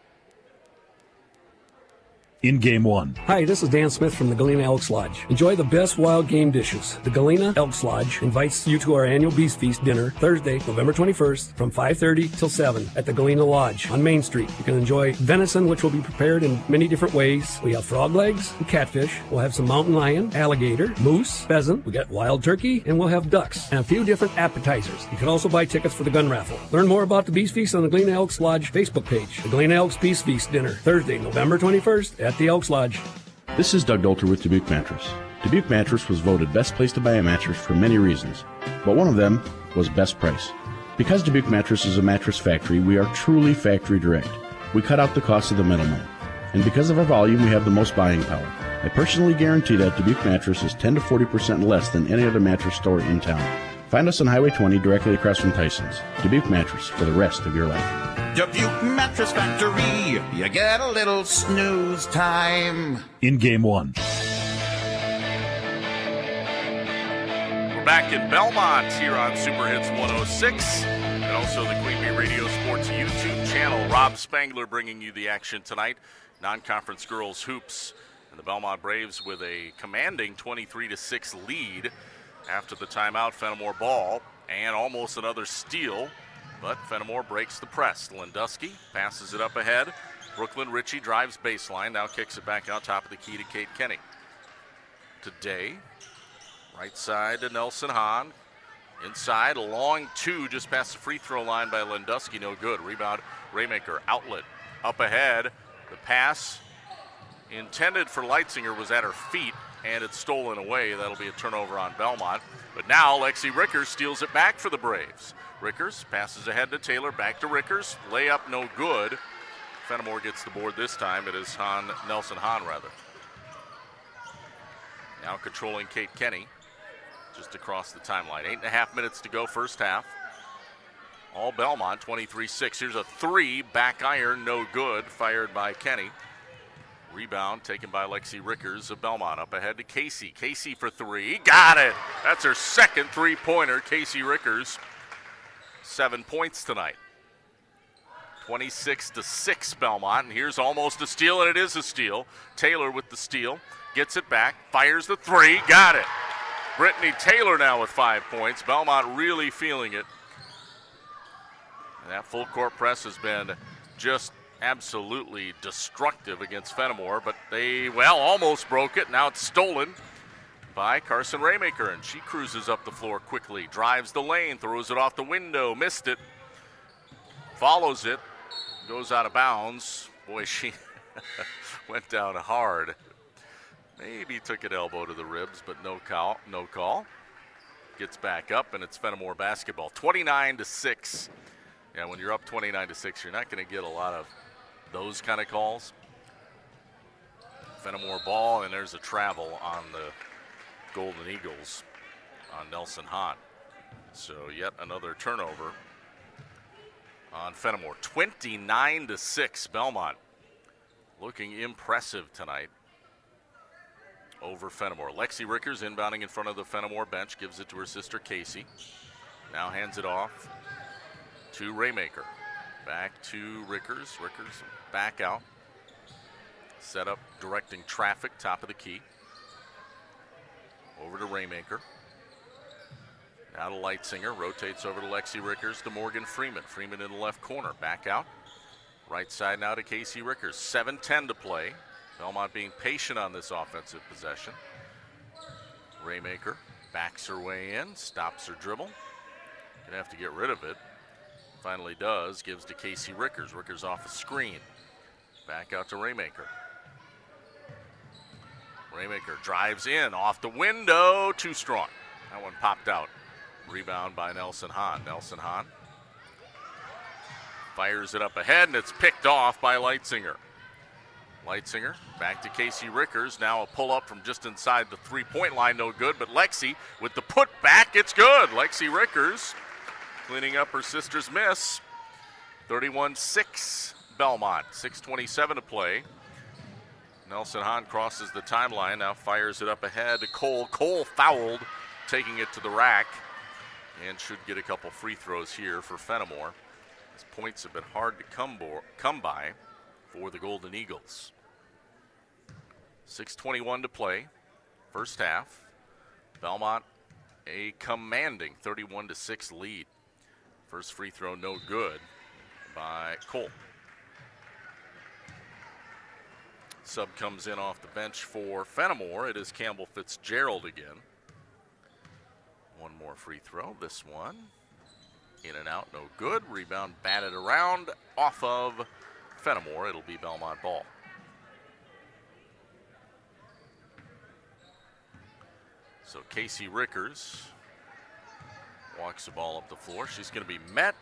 In Game 1. Hi, this is Dan Smith from the Galena Elks Lodge. Enjoy the best wild game dishes. The Galena Elks Lodge invites you to our annual Beast Feast dinner Thursday, November 21st from 5:30 till 7 at the Galena Lodge on Main Street. You can enjoy venison, which will be prepared in many different ways. We have frog legs and catfish. We'll have some mountain lion, alligator, moose, pheasant. We got wild turkey, and we'll have ducks and a few different appetizers. You can also buy tickets for the gun raffle. Learn more about the Beast Feast on the Galena Elks Lodge Facebook page. The Galena Elks Beast Feast dinner Thursday, November 21st at the Elks Lodge. This is Doug Dolter with Dubuque Mattress. Dubuque Mattress was voted best place to buy a mattress for many reasons, but one of them was best price. Because Dubuque Mattress is a mattress factory, we are truly factory direct. We cut out the cost of the middleman. And because of our volume, we have the most buying power. I personally guarantee that Dubuque Mattress is 10 to 40% less than any other mattress store in town. Find us on Highway 20 directly across from Tyson's. Dubuque Mattress for the rest of your life. Dubuque Mattress Factory, you get a little snooze time. In Game 1. We're back in Belmont here on Super Hits 106 and also the Queen Bee Radio Sports YouTube channel. Rob Spangler bringing you the action tonight. Non-conference girls hoops and the Belmont Braves with a commanding 23-6 lead after the timeout. Fennimore ball and almost another steal. But Fennimore breaks the press. Lindusky passes it up ahead. Brooklyn Ritchie drives baseline. Now kicks it back out top of the key to Kate Kenny. Today, right side to Nelson Hahn. Inside, a long two just past the free throw line by Lindusky. No good. Rebound, Raymaker. Outlet. Up ahead. The pass intended for Leitzinger was at her feet, and it's stolen away. That'll be a turnover on Belmont. But now Lexi Rickers steals it back for the Braves. Rickers passes ahead to Taylor, back to Rickers. Layup no good. Fennimore gets the board this time. It is Nelson Hahn, rather. Now controlling Kate Kenny just across the timeline. 8.5 minutes to go first half. All Belmont, 23-6. Here's a three, back iron, no good, fired by Kenny. Rebound taken by Lexi Rickers of Belmont. Up ahead to Casey. Casey for three. Got it! That's her second three-pointer, Casey Rickers. 7 points tonight. 26-6 Belmont, and here's almost a steal, and it is a steal. Taylor with the steal, gets it back, fires the three, got it. Brittany Taylor now with 5 points. Belmont really feeling it. And that full court press has been just absolutely destructive against Fennimore, but they, almost broke it. Now it's stolen by Carson Raymaker, and she cruises up the floor quickly, drives the lane, throws it off the window, missed it, follows it, goes out of bounds. Boy, she went down hard. Maybe took an elbow to the ribs, but no call. Gets back up, and it's Fennimore basketball. 29-6. Yeah, when you're up 29-6, you're not going to get a lot of those kind of calls. Fennimore ball, and there's a travel on the Golden Eagles on Nelson Hahn. So yet another turnover on Fennimore. 29-6, Belmont looking impressive tonight over Fennimore. Lexi Rickers inbounding in front of the Fennimore bench, gives it to her sister Casey. Now hands it off to Raymaker. Back to Rickers. Rickers back out. Set up directing traffic, top of the key. Over to Raymaker. Now to Leitzinger. Rotates over to Lexi Rickers to Morgan Freeman. Freeman in the left corner. Back out. Right side now to Casey Rickers. 7:10 to play. Belmont being patient on this offensive possession. Raymaker backs her way in. Stops her dribble. Gonna have to get rid of it. Finally does. Gives to Casey Rickers. Rickers off a screen. Back out to Raymaker. Raymaker drives in, off the window, too strong. That one popped out. Rebound by Nelson Hahn. Nelson Hahn fires it up ahead, and it's picked off by Leitzinger. Leitzinger back to Casey Rickers. Now a pull-up from just inside the three-point line, no good, but Lexi with the putback, it's good. Lexi Rickers cleaning up her sister's miss. 31-6 Belmont. 6:27 to play. Nelson Hahn crosses the timeline, now fires it up ahead to Cole. Cole fouled, taking it to the rack, and should get a couple free throws here for Fennimore. His points have been hard to come by for the Golden Eagles. 6:21 to play, first half. Belmont a commanding 31-6 lead. First free throw no good by Cole. Sub comes in off the bench for Fennimore. It is Campbell Fitzgerald again. One more free throw. This one in and out, no good. Rebound batted around off of Fennimore. It'll be Belmont ball. So Casey Rickers walks the ball up the floor. She's going to be met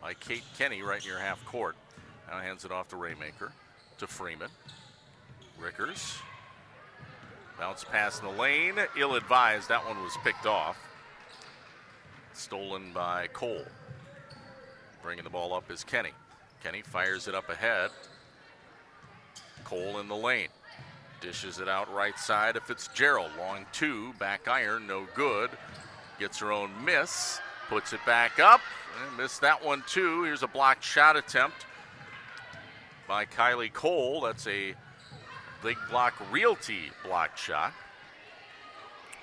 by Kate Kenny right near half court. Now hands it off to Raymaker, to Freeman. Rickers. Bounce pass in the lane. Ill-advised. That one was picked off. Stolen by Cole. Bringing the ball up is Kenny. Kenny fires it up ahead. Cole in the lane. Dishes it out right side to Fitzgerald. Long two, back iron, no good. Gets her own miss. Puts it back up. And missed that one too. Here's a blocked shot attempt by Kylie Cole. That's a Big Block Realty blocked shot.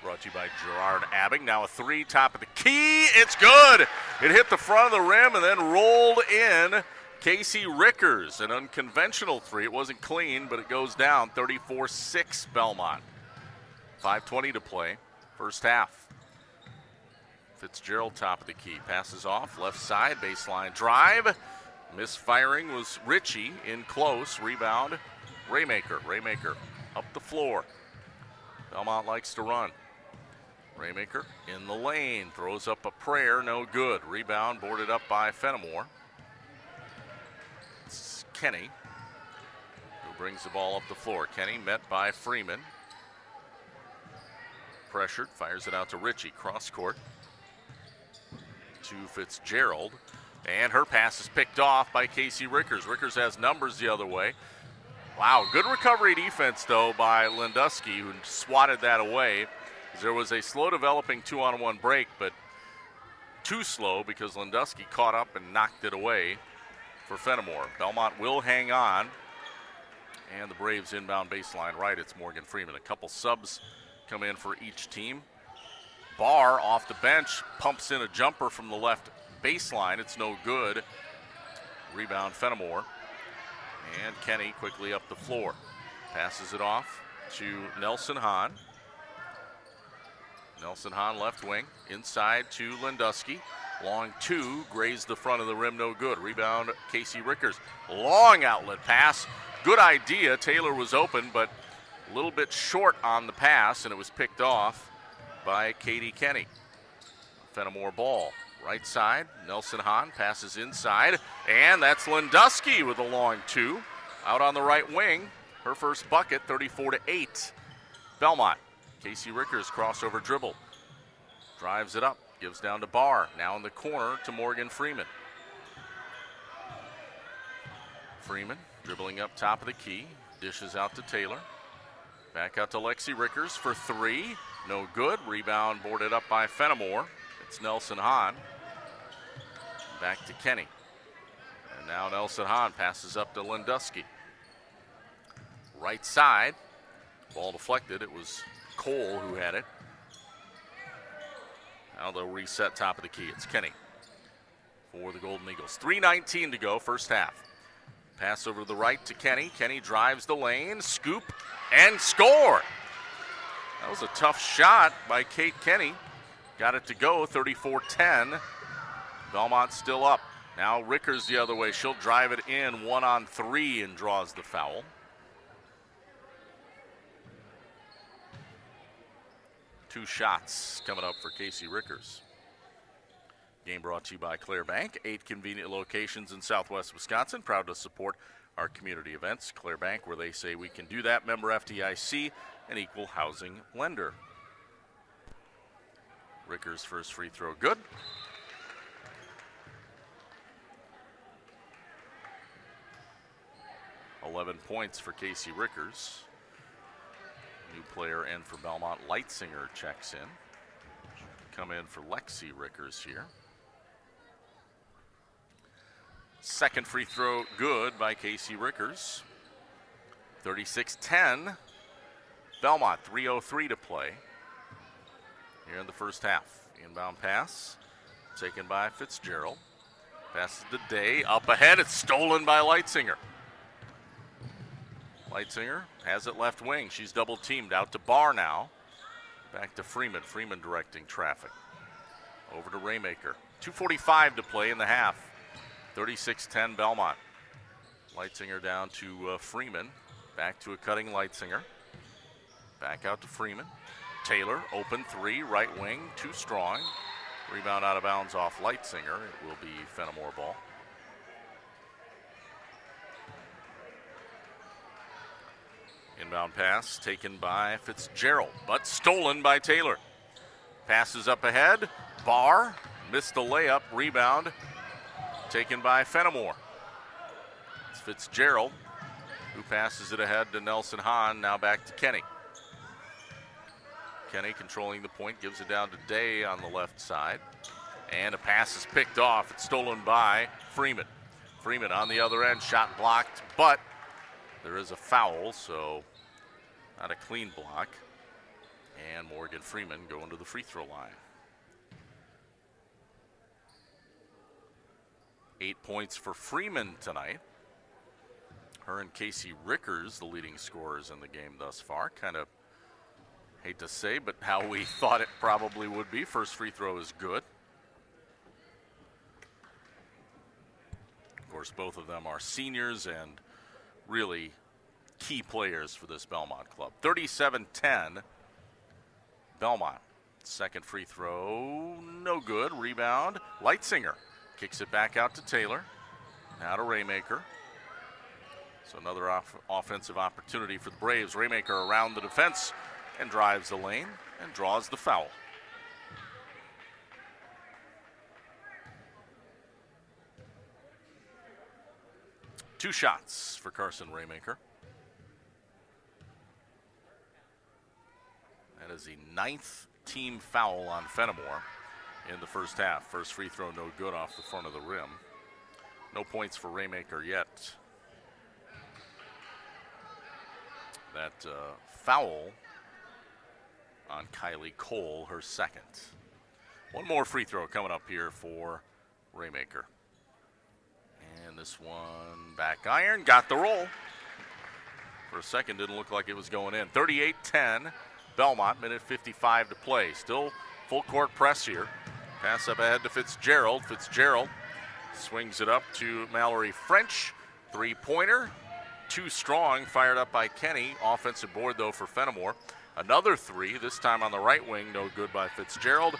Brought to you by Gerard Abbing. Now a three, top of the key. It's good. It hit the front of the rim and then rolled in. Casey Rickers, an unconventional three. It wasn't clean, but it goes down. 34-6 Belmont. 5:20 to play. First half. Fitzgerald, top of the key. Passes off, left side, baseline drive. Misfiring was Ritchie in close. Rebound, Raymaker. Raymaker up the floor. Belmont likes to run. Raymaker in the lane. Throws up a prayer, no good. Rebound boarded up by Fennimore. It's Kenny who brings the ball up the floor. Kenny met by Freeman. Pressured, fires it out to Ritchie. Cross court to Fitzgerald. And her pass is picked off by Casey Rickers. Rickers has numbers the other way. Wow, good recovery defense, though, by Lindusky, who swatted that away. There was a slow developing 2-on-1 break, but too slow because Lindusky caught up and knocked it away for Fennimore. Belmont will hang on. And the Braves inbound baseline right. It's Morgan Freeman. A couple subs come in for each team. Barr off the bench pumps in a jumper from the left baseline. It's no good. Rebound Fennimore. And Kenny quickly up the floor. Passes it off to Nelson Hahn. Nelson Hahn left wing. Inside to Lindusky. Long two. Grazed the front of the rim. No good. Rebound Casey Rickers. Long outlet pass. Good idea. Taylor was open, but a little bit short on the pass, and it was picked off by Katie Kenny. Fennimore ball. Right side, Nelson Hahn passes inside, and that's Lindusky with a long two. Out on the right wing, her first bucket, 34-8. Belmont. Casey Rickers crossover dribble. Drives it up, gives down to Barr. Now in the corner to Morgan Freeman. Freeman dribbling up top of the key, dishes out to Taylor. Back out to Lexi Rickers for three. No good. Rebound boarded up by Fennimore. It's Nelson Hahn. Back to Kenny. And now Nelson Hahn passes up to Lindusky. Right side. Ball deflected. It was Cole who had it. Now they'll reset top of the key. It's Kenny for the Golden Eagles. 3:19 to go, first half. Pass over to the right to Kenny. Kenny drives the lane, scoop, and score. That was a tough shot by Kate Kenny. Got it to go, 34-10. Belmont still up. Now Rickers the other way. She'll drive it in 1-on-3 and draws the foul. Two shots coming up for Casey Rickers. Game brought to you by Claire Bank. 8 convenient locations in Southwest Wisconsin. Proud to support our community events. Claire Bank, where they say we can do that. Member FDIC, an equal housing lender. Rickers' first free throw good. 11 points for Casey Rickers. New player in for Belmont, Leitzinger checks in. Come in for Lexi Rickers here. Second free throw good by Casey Rickers. 36-10. Belmont, 3:03 to play here in the first half. Inbound pass taken by Fitzgerald. Passes to Day, up ahead, it's stolen by Leitzinger. Leitzinger has it left wing. She's double teamed, out to Barr now. Back to Freeman. Freeman directing traffic. Over to Raymaker. 2:45 to play in the half. 36-10 Belmont. Leitzinger down to Freeman. Back to a cutting Leitzinger. Back out to Freeman. Taylor, open three, right wing, too strong. Rebound out of bounds off Leitzinger. It will be Fennimore ball. Inbound pass taken by Fitzgerald, but stolen by Taylor. Passes up ahead. Barr missed the layup. Rebound taken by Fennimore. It's Fitzgerald who passes it ahead to Nelson Hahn. Now back to Kenny. Kenny controlling the point, gives it down to Day on the left side. And a pass is picked off. It's stolen by Freeman. Freeman on the other end, shot blocked, but there is a foul, so not a clean block. And Morgan Freeman going to the free throw line. 8 points for Freeman tonight. Her and Casey Rickers, the leading scorers in the game thus far. Kind of hate to say, but how we thought it probably would be. First free throw is good. Of course, both of them are seniors and really key players for this Belmont club. 37-10, Belmont. Second free throw, no good. Rebound, Leitzinger kicks it back out to Taylor. Now to Raymaker. So another offensive opportunity for the Braves. Raymaker around the defense and drives the lane and draws the foul. Two shots for Carson Raymaker. That is the 9th team foul on Fennimore in the first half. First free throw no good off the front of the rim. No points for Raymaker yet. That foul on Kylie Cole, her second. One more free throw coming up here for Raymaker. And this one back iron, got the roll. For a second, didn't look like it was going in. 38-10, Belmont, minute 55 to play. Still full court press here. Pass up ahead to Fitzgerald. Fitzgerald swings it up to Mallory French. Three-pointer, too strong, fired up by Kenny. Offensive board, though, for Fennimore. Another three, this time on the right wing, no good by Fitzgerald.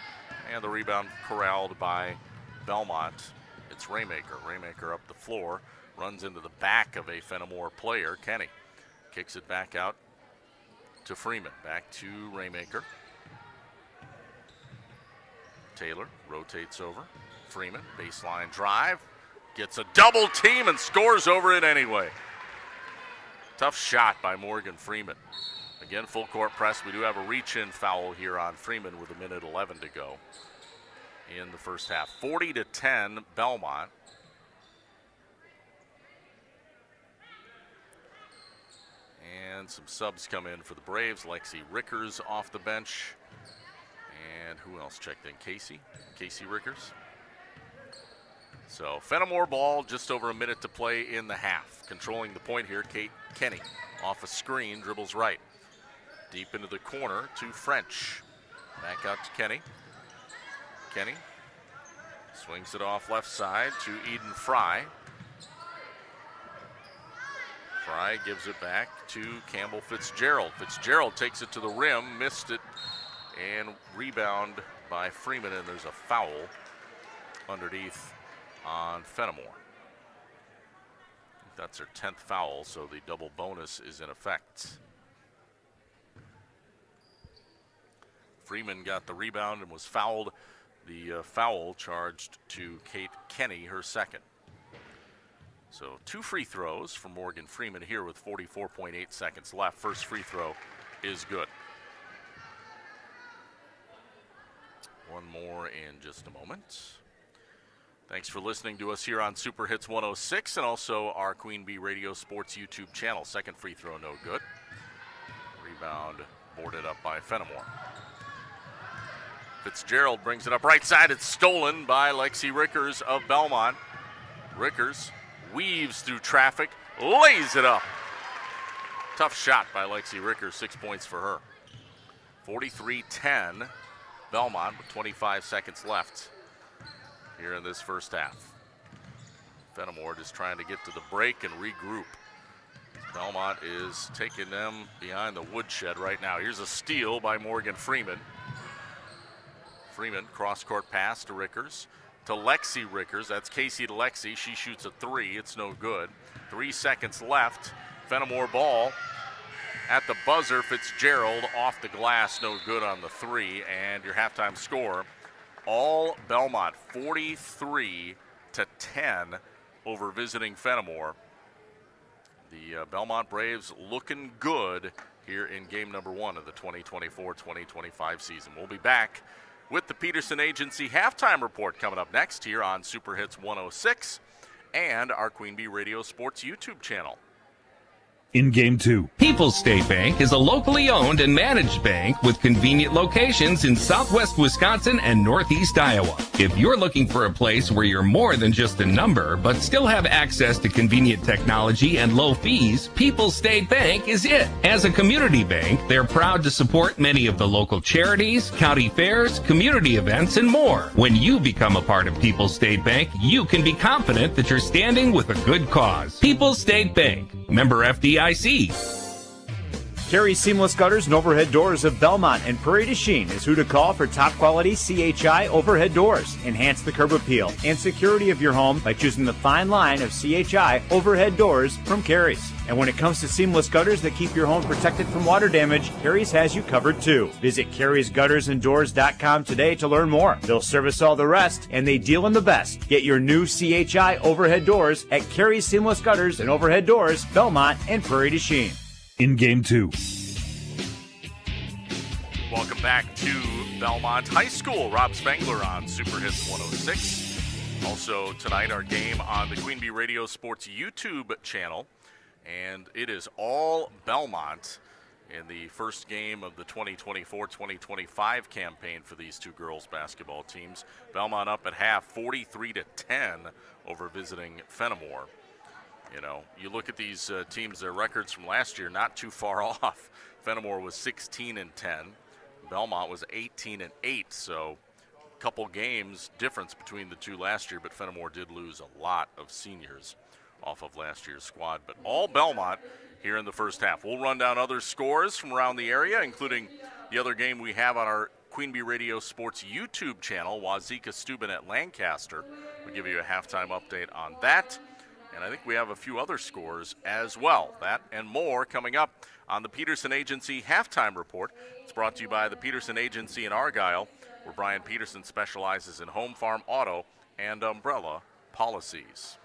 And the rebound corralled by Belmont. It's Raymaker. Raymaker up the floor, runs into the back of a Fennimore player, Kenny. Kicks it back out to Freeman. Back to Raymaker. Taylor rotates over. Freeman, baseline drive. Gets a double team and scores over it anyway. Tough shot by Morgan Freeman. Again, full court press. We do have a reach-in foul here on Freeman with 1:11 to go in the first half. 40-10, Belmont. And some subs come in for the Braves. Lexi Rickers off the bench. And who else checked in? Casey Rickers. So Fennimore ball, just over a minute to play in the half. Controlling the point here, Kenny. Off a screen, dribbles right. Deep into the corner to French. Back out to Kenny. Kenny swings it off left side to Eden Fry. Fry gives it back to Campbell Fitzgerald. Fitzgerald takes it to the rim, missed it, and rebound by Freeman, and there's a foul underneath on Fennimore. That's her 10th foul, so the double bonus is in effect. Freeman got the rebound and was fouled. The foul charged to Kate Kenny, her second. So 2 free throws for Morgan Freeman here with 44.8 seconds left. First free throw is good. One more in just a moment. Thanks for listening to us here on Super Hits 106 and also our Queen Bee Radio Sports YouTube channel. Second free throw, no good. Rebound boarded up by Fennimore. Fitzgerald brings it up right side. It's stolen by Lexi Rickers of Belmont. Rickers weaves through traffic, lays it up. Tough shot by Lexi Rickers, 6 points for her. 43-10, Belmont with 25 seconds left here in this first half. Fennimore just trying to get to the break and regroup. Belmont is taking them behind the woodshed right now. Here's a steal by Morgan Freeman. Freeman, cross-court pass to Rickers. To Lexi Rickers, that's Casey to Lexi. She shoots a 3, it's no good. 3 seconds left. Fennimore ball at the buzzer. Fitzgerald off the glass, no good on the 3. And your halftime score, all Belmont, 43-10 over visiting Fennimore. The Belmont Braves looking good here in game number 1 of the 2024-2025 season. We'll be back with the Peterson Agency halftime report coming up next here on Super Hits 106 and our Queen Bee Radio Sports YouTube channel. In Game 2. People's State Bank is a locally owned and managed bank with convenient locations in southwest Wisconsin and northeast Iowa. If you're looking for a place where you're more than just a number, but still have access to convenient technology and low fees, People's State Bank is it. As a community bank, they're proud to support many of the local charities, county fairs, community events, and more. When you become a part of People's State Bank, you can be confident that you're standing with a good cause. People's State Bank, member FDIC. Carey Seamless Gutters and Overhead Doors of Belmont and Prairie du Chien is who to call for top quality CHI overhead doors. Enhance the curb appeal and security of your home by choosing the fine line of CHI overhead doors from Carey's. And when it comes to seamless gutters that keep your home protected from water damage, Carey's has you covered too. Visit Carey'sGuttersandDoors.com today to learn more. They'll service all the rest, and they deal in the best. Get your new CHI overhead doors at Carey's Seamless Gutters and Overhead Doors, Belmont and Prairie du Chien. In Game 2. Welcome back to Belmont High School. Rob Spangler on Super Hits 106. Also tonight our game on the Queen Bee Radio Sports YouTube channel. And it is all Belmont in the first game of the 2024-2025 campaign for these two girls basketball teams. Belmont up at half, 43-10 over visiting Fennimore. You know, you look at these teams, their records from last year, not too far off. Fennimore was 16-10. Belmont was 18-8. So a couple games difference between the two last year, but Fennimore did lose a lot of seniors off of last year's squad. But all Belmont here in the first half. We'll run down other scores from around the area, including the other game we have on our Queen Bee Radio Sports YouTube channel, Wazeeka Steuben at Lancaster. We'll give you a halftime update on that. And I think we have a few other scores as well. That and more coming up on the Peterson Agency halftime report. It's brought to you by the Peterson Agency in Argyle, where Brian Peterson specializes in home, farm, auto, and umbrella policies.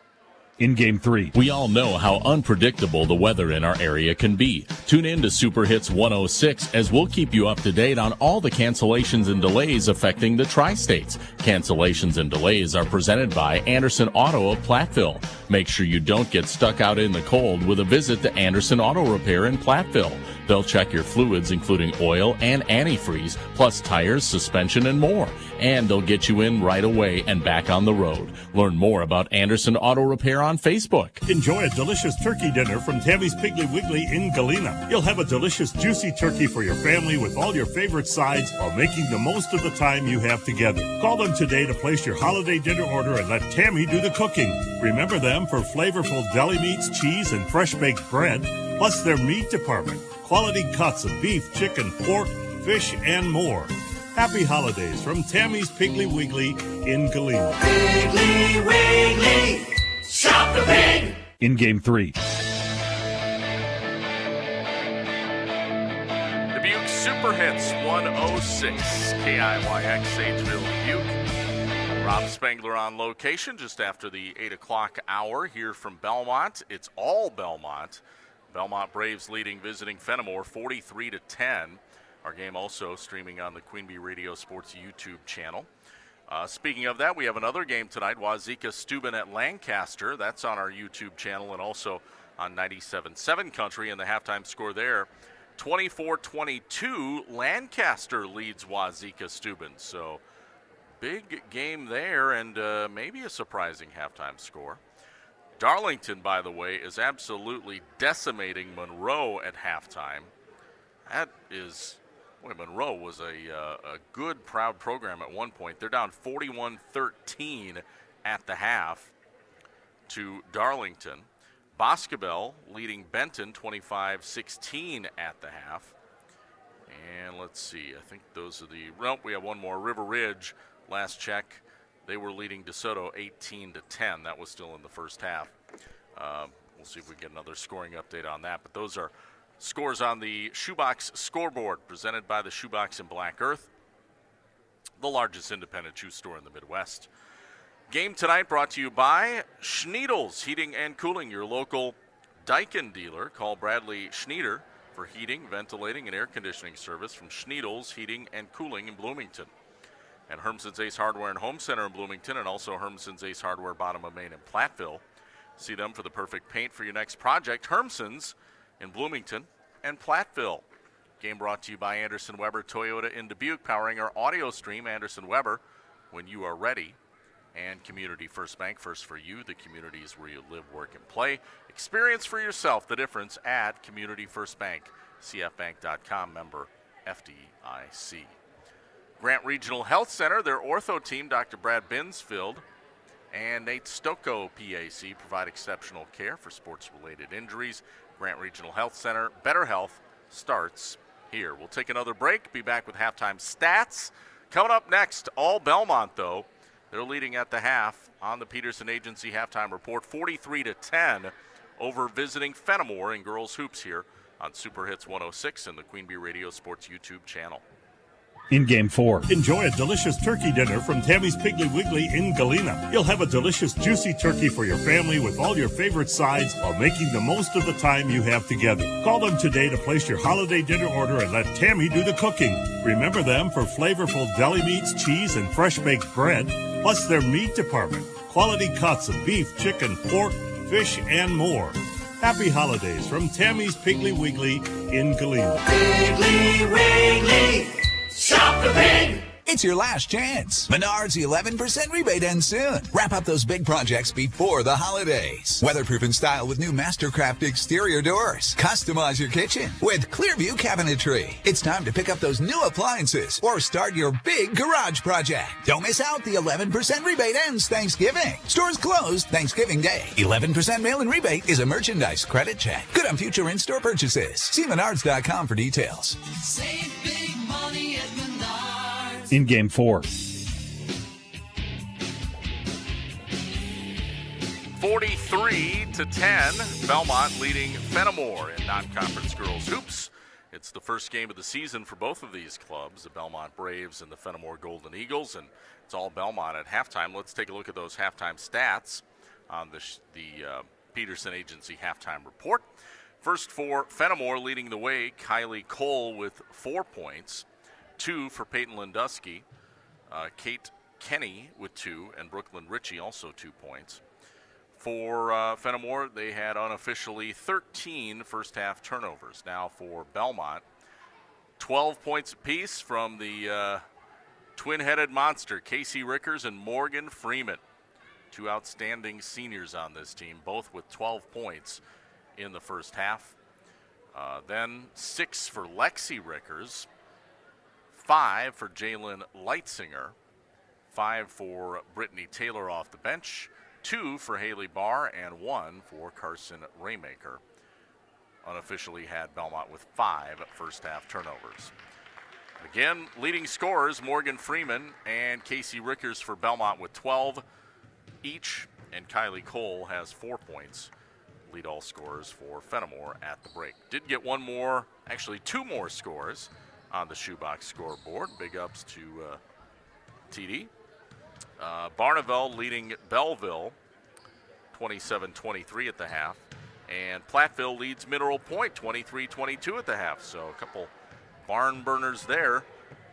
In Game 3. We all know how unpredictable the weather in our area can be. Tune in to Super Hits 106 as we'll keep you up to date on all the cancellations and delays affecting the tri-states. Cancellations and delays are presented by Anderson Auto of Platteville. Make sure you don't get stuck out in the cold with a visit to Anderson Auto Repair in Platteville. They'll check your fluids, including oil and antifreeze, plus tires, suspension, and more. And they'll get you in right away and back on the road. Learn more about Anderson Auto Repair on Facebook. Enjoy a delicious turkey dinner from Tammy's Piggly Wiggly in Galena. You'll have a delicious, juicy turkey for your family with all your favorite sides while making the most of the time you have together. Call them today to place your holiday dinner order and let Tammy do the cooking. Remember them for flavorful deli meats, cheese, and fresh-baked bread, plus their meat department. Quality cuts of beef, chicken, pork, fish, and more. Happy holidays from Tammy's Piggly Wiggly in Galena. Piggly Wiggly, shop the pig. In Game 3. Dubuque Super Hits 106, KIYX Sageville Dubuque. Rob Spangler on location just after the 8 o'clock hour here from Belmont. It's all Belmont. Belmont Braves leading visiting Fennimore 43-10. Our game also streaming on the Queen Bee Radio Sports YouTube channel. Speaking of that, we have another game tonight, Wazeeka-Steuben at Lancaster. That's on our YouTube channel and also on 97.7 Country, and the halftime score there, 24-22. Lancaster leads Wazeeka-Steuben. So big game there, and maybe a surprising halftime score. Darlington, by the way, is absolutely decimating Monroe at halftime. That is... Boy, Monroe was a good, proud program at one point. They're down 41-13 at the half to Darlington. Boscobel leading Benton 25-16 at the half. And let's see, I think those are the... Nope, we have one more. River Ridge, last check, they were leading DeSoto 18-10. That was still in the first half. We'll see if we get another scoring update on that. But those are scores on the Shoebox scoreboard presented by the Shoebox in Black Earth, the largest independent shoe store in the Midwest. Game tonight brought to you by Schneidels Heating and Cooling, your local Daikin dealer. Call Bradley Schneider for heating, ventilating, and air conditioning service from Schneidels Heating and Cooling in Bloomington. And Hermson's Ace Hardware and Home Center in Bloomington, and also Hermson's Ace Hardware Bottom of Main in Platteville. See them for the perfect paint for your next project. Hermson's in Bloomington and Platteville. Game brought to you by Anderson Weber Toyota in Dubuque, powering our audio stream. Anderson Weber, when you are ready. And Community First Bank, first for you, the communities where you live, work, and play. Experience for yourself the difference at Community First Bank, cfbank.com, member FDIC. Grant Regional Health Center, their ortho team, Dr. Brad Binsfield and Nate Stocco, PAC, provide exceptional care for sports-related injuries. Grant Regional Health Center, better health starts here. We'll take another break, be back with halftime stats. Coming up next, all Belmont, though. They're leading at the half on the Peterson Agency halftime report, 43-10 over visiting Fennimore in girls hoops here on Super Hits 106 and the Queen Bee Radio Sports YouTube channel. In Game 4. Enjoy a delicious turkey dinner from Tammy's Piggly Wiggly in Galena. You'll have a delicious, juicy turkey for your family with all your favorite sides while making the most of the time you have together. Call them today to place your holiday dinner order and let Tammy do the cooking. Remember them for flavorful deli meats, cheese, and fresh-baked bread, plus their meat department. Quality cuts of beef, chicken, pork, fish, and more. Happy holidays from Tammy's Piggly Wiggly in Galena. Piggly Wiggly, shop the pig. It's your last chance. Menards 11% rebate ends soon. Wrap up those big projects before the holidays. Weatherproof in style with new Mastercraft exterior doors. Customize your kitchen with Clearview cabinetry. It's time to pick up those new appliances or start your big garage project. Don't miss out. The 11% rebate ends Thanksgiving. Stores closed Thanksgiving Day. 11% mail-in rebate is a merchandise credit check. Good on future in-store purchases. See Menards.com for details. Save big money at Menards. In Game 4. 43-10, Belmont leading Fennimore in non-conference girls hoops. It's the first game of the season for both of these clubs, the Belmont Braves and the Fennimore Golden Eagles, and it's all Belmont at halftime. Let's take a look at those halftime stats on the Peterson Agency halftime report. First for Fennimore, leading the way, Kylie Cole with 4 points. 2 for Peyton Landusky, Kate Kenny with 2, and Brooklyn Ritchie also 2 points. For Fennimore, they had unofficially 13 first-half turnovers. Now for Belmont, 12 points apiece from the twin-headed monster, Casey Rickers and Morgan Freeman. 2 outstanding seniors on this team, both with 12 points in the first half. Then 6 for Lexi Rickers, 5 for Jalen Leitzinger, 5 for Brittany Taylor off the bench, 2 for Haley Barr, and 1 for Carson Raymaker. Unofficially had Belmont with 5 first-half turnovers. Again, leading scorers, Morgan Freeman and Casey Rickers for Belmont with 12 each, and Kylie Cole has 4 points. Lead all scorers for Fennimore at the break. Did get 2 more scores on the Shoebox scoreboard. Big ups to TD. Barneveld leading Belleville 27-23 at the half. And Platteville leads Mineral Point 23-22 at the half. So a couple barn burners there.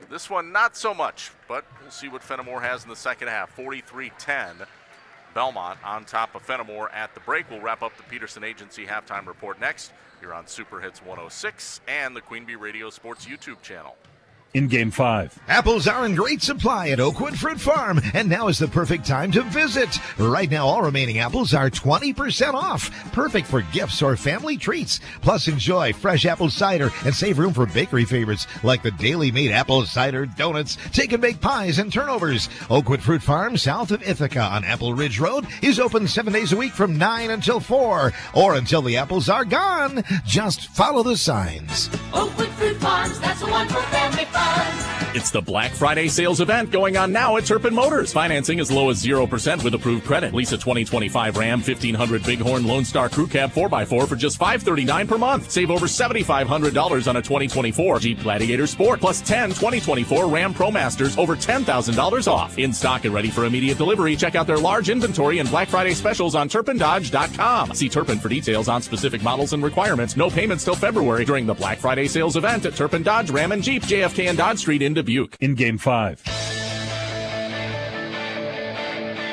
This one not so much, but we'll see what Fennimore has in the second half. 43-10. Belmont on top of Fennimore at the break. We'll wrap up the Peterson Agency halftime report next here on Super Hits 106 and the Queen Bee Radio Sports YouTube channel. In Game 5. Apples are in great supply at Oakwood Fruit Farm, and now is the perfect time to visit. Right now, all remaining apples are 20% off. Perfect for gifts or family treats. Plus, enjoy fresh apple cider and save room for bakery favorites like the Daily Made apple cider, donuts, take-and-bake pies, and turnovers. Oakwood Fruit Farm, south of Ithaca on Apple Ridge Road, is open 7 days a week from 9 until 4, or until the apples are gone. Just follow the signs. Oakwood Fruit Farms, that's the one for family fun. It's the Black Friday sales event going on now at Turpin Motors. Financing as low as 0% with approved credit. Lease a 2025 Ram 1500 Bighorn Lone Star Crew Cab 4x4 for just $539 per month. Save over $7,500 on a 2024 Jeep Gladiator Sport. Plus 10 2024 Ram ProMasters over $10,000 off. In stock and ready for immediate delivery. Check out their large inventory and Black Friday specials on TurpinDodge.com. See Turpin for details on specific models and requirements. No payments till February during the Black Friday sales event at Turpin Dodge, Ram and Jeep, JFK and Dodge Street in Dubuque. In Game 5.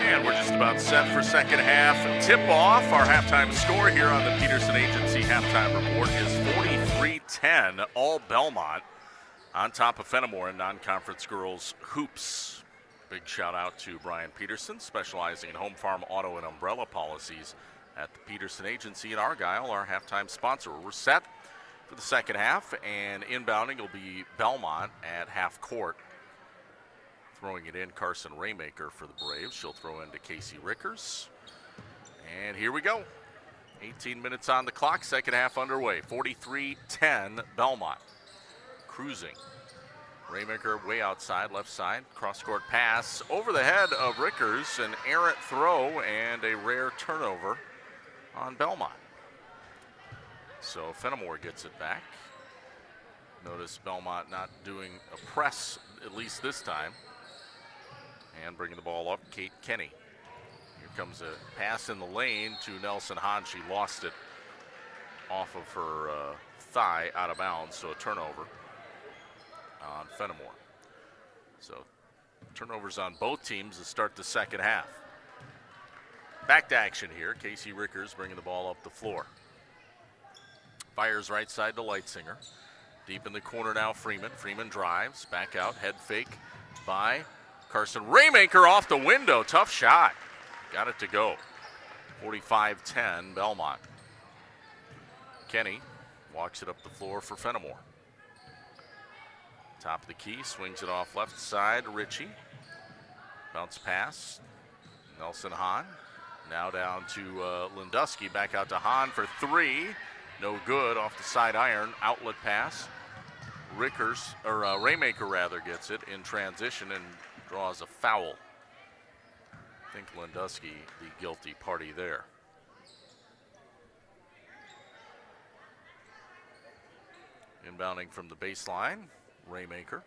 And we're just about set for second half tip-off. Our halftime score here on the Peterson Agency halftime report is 43-10, all Belmont on top of Fennimore in non-conference girls hoops. Big shout-out to Brian Peterson, specializing in home farm, auto, and umbrella policies at the Peterson Agency in Argyle, our halftime sponsor. We're set for the second half, and inbounding will be Belmont at half court. Throwing it in, Carson Raymaker for the Braves. She'll throw into Casey Rickers. And here we go. 18 minutes on the clock, second half underway. 43-10 Belmont. Cruising. Raymaker way outside, left side. Cross-court pass over the head of Rickers. An errant throw and a rare turnover on Belmont. So Fennimore gets it back. Notice Belmont not doing a press, at least this time. And bringing the ball up, Kate Kenny. Here comes a pass in the lane to Nelson Hahn. She lost it off of her thigh out of bounds, so a turnover on Fennimore. So turnovers on both teams to start the second half. Back to action here. Casey Rickers bringing the ball up the floor. Fires right side to Leitzinger. Deep in the corner now, Freeman. Freeman drives, back out, head fake by Carson Raymaker off the window. Tough shot. Got it to go. 45-10 Belmont. Kenny walks it up the floor for Fennimore. Top of the key, swings it off left side, Ritchie. Bounce pass, Nelson Hahn. Now down to Lindusky, back out to Hahn for three. No good off the side iron, outlet pass. Raymaker rather gets it in transition and draws a foul. I think Lindusky the guilty party there. Inbounding from the baseline, Raymaker.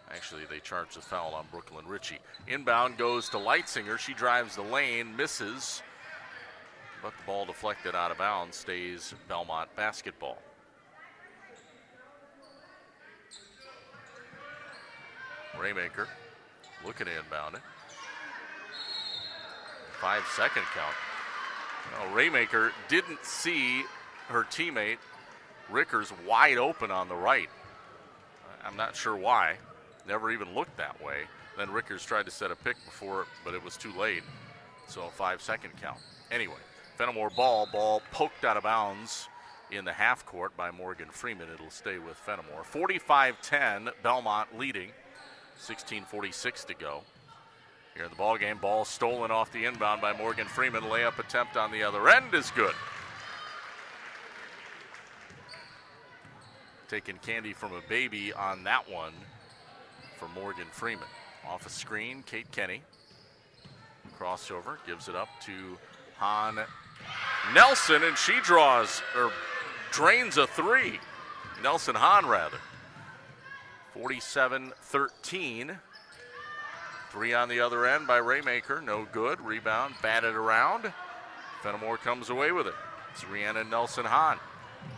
Actually, they charged the foul on Brooklyn Ritchie. Inbound goes to Leitzinger. She drives the lane, misses. But the ball deflected out of bounds, stays Belmont basketball. Raymaker looking to inbound it. 5-second count. No, Raymaker didn't see her teammate Rickers wide open on the right. I'm not sure why. Never even looked that way. Then Rickers tried to set a pick before, but it was too late. So a 5-second count. Anyway. Fennimore ball poked out of bounds in the half court by Morgan Freeman. It'll stay with Fennimore. 45-10, Belmont leading. 16:46 to go. Here in the ball game, ball stolen off the inbound by Morgan Freeman. Layup attempt on the other end is good. Taking candy from a baby on that one for Morgan Freeman. Off a screen, Kate Kenny. Crossover, gives it up to Hahn Nelson, and she drains a three. Nelson Hahn, rather. 47-13. Three on the other end by Raymaker. No good. Rebound batted around. Fennimore comes away with it. It's Rhiannon Nelson-Hahn.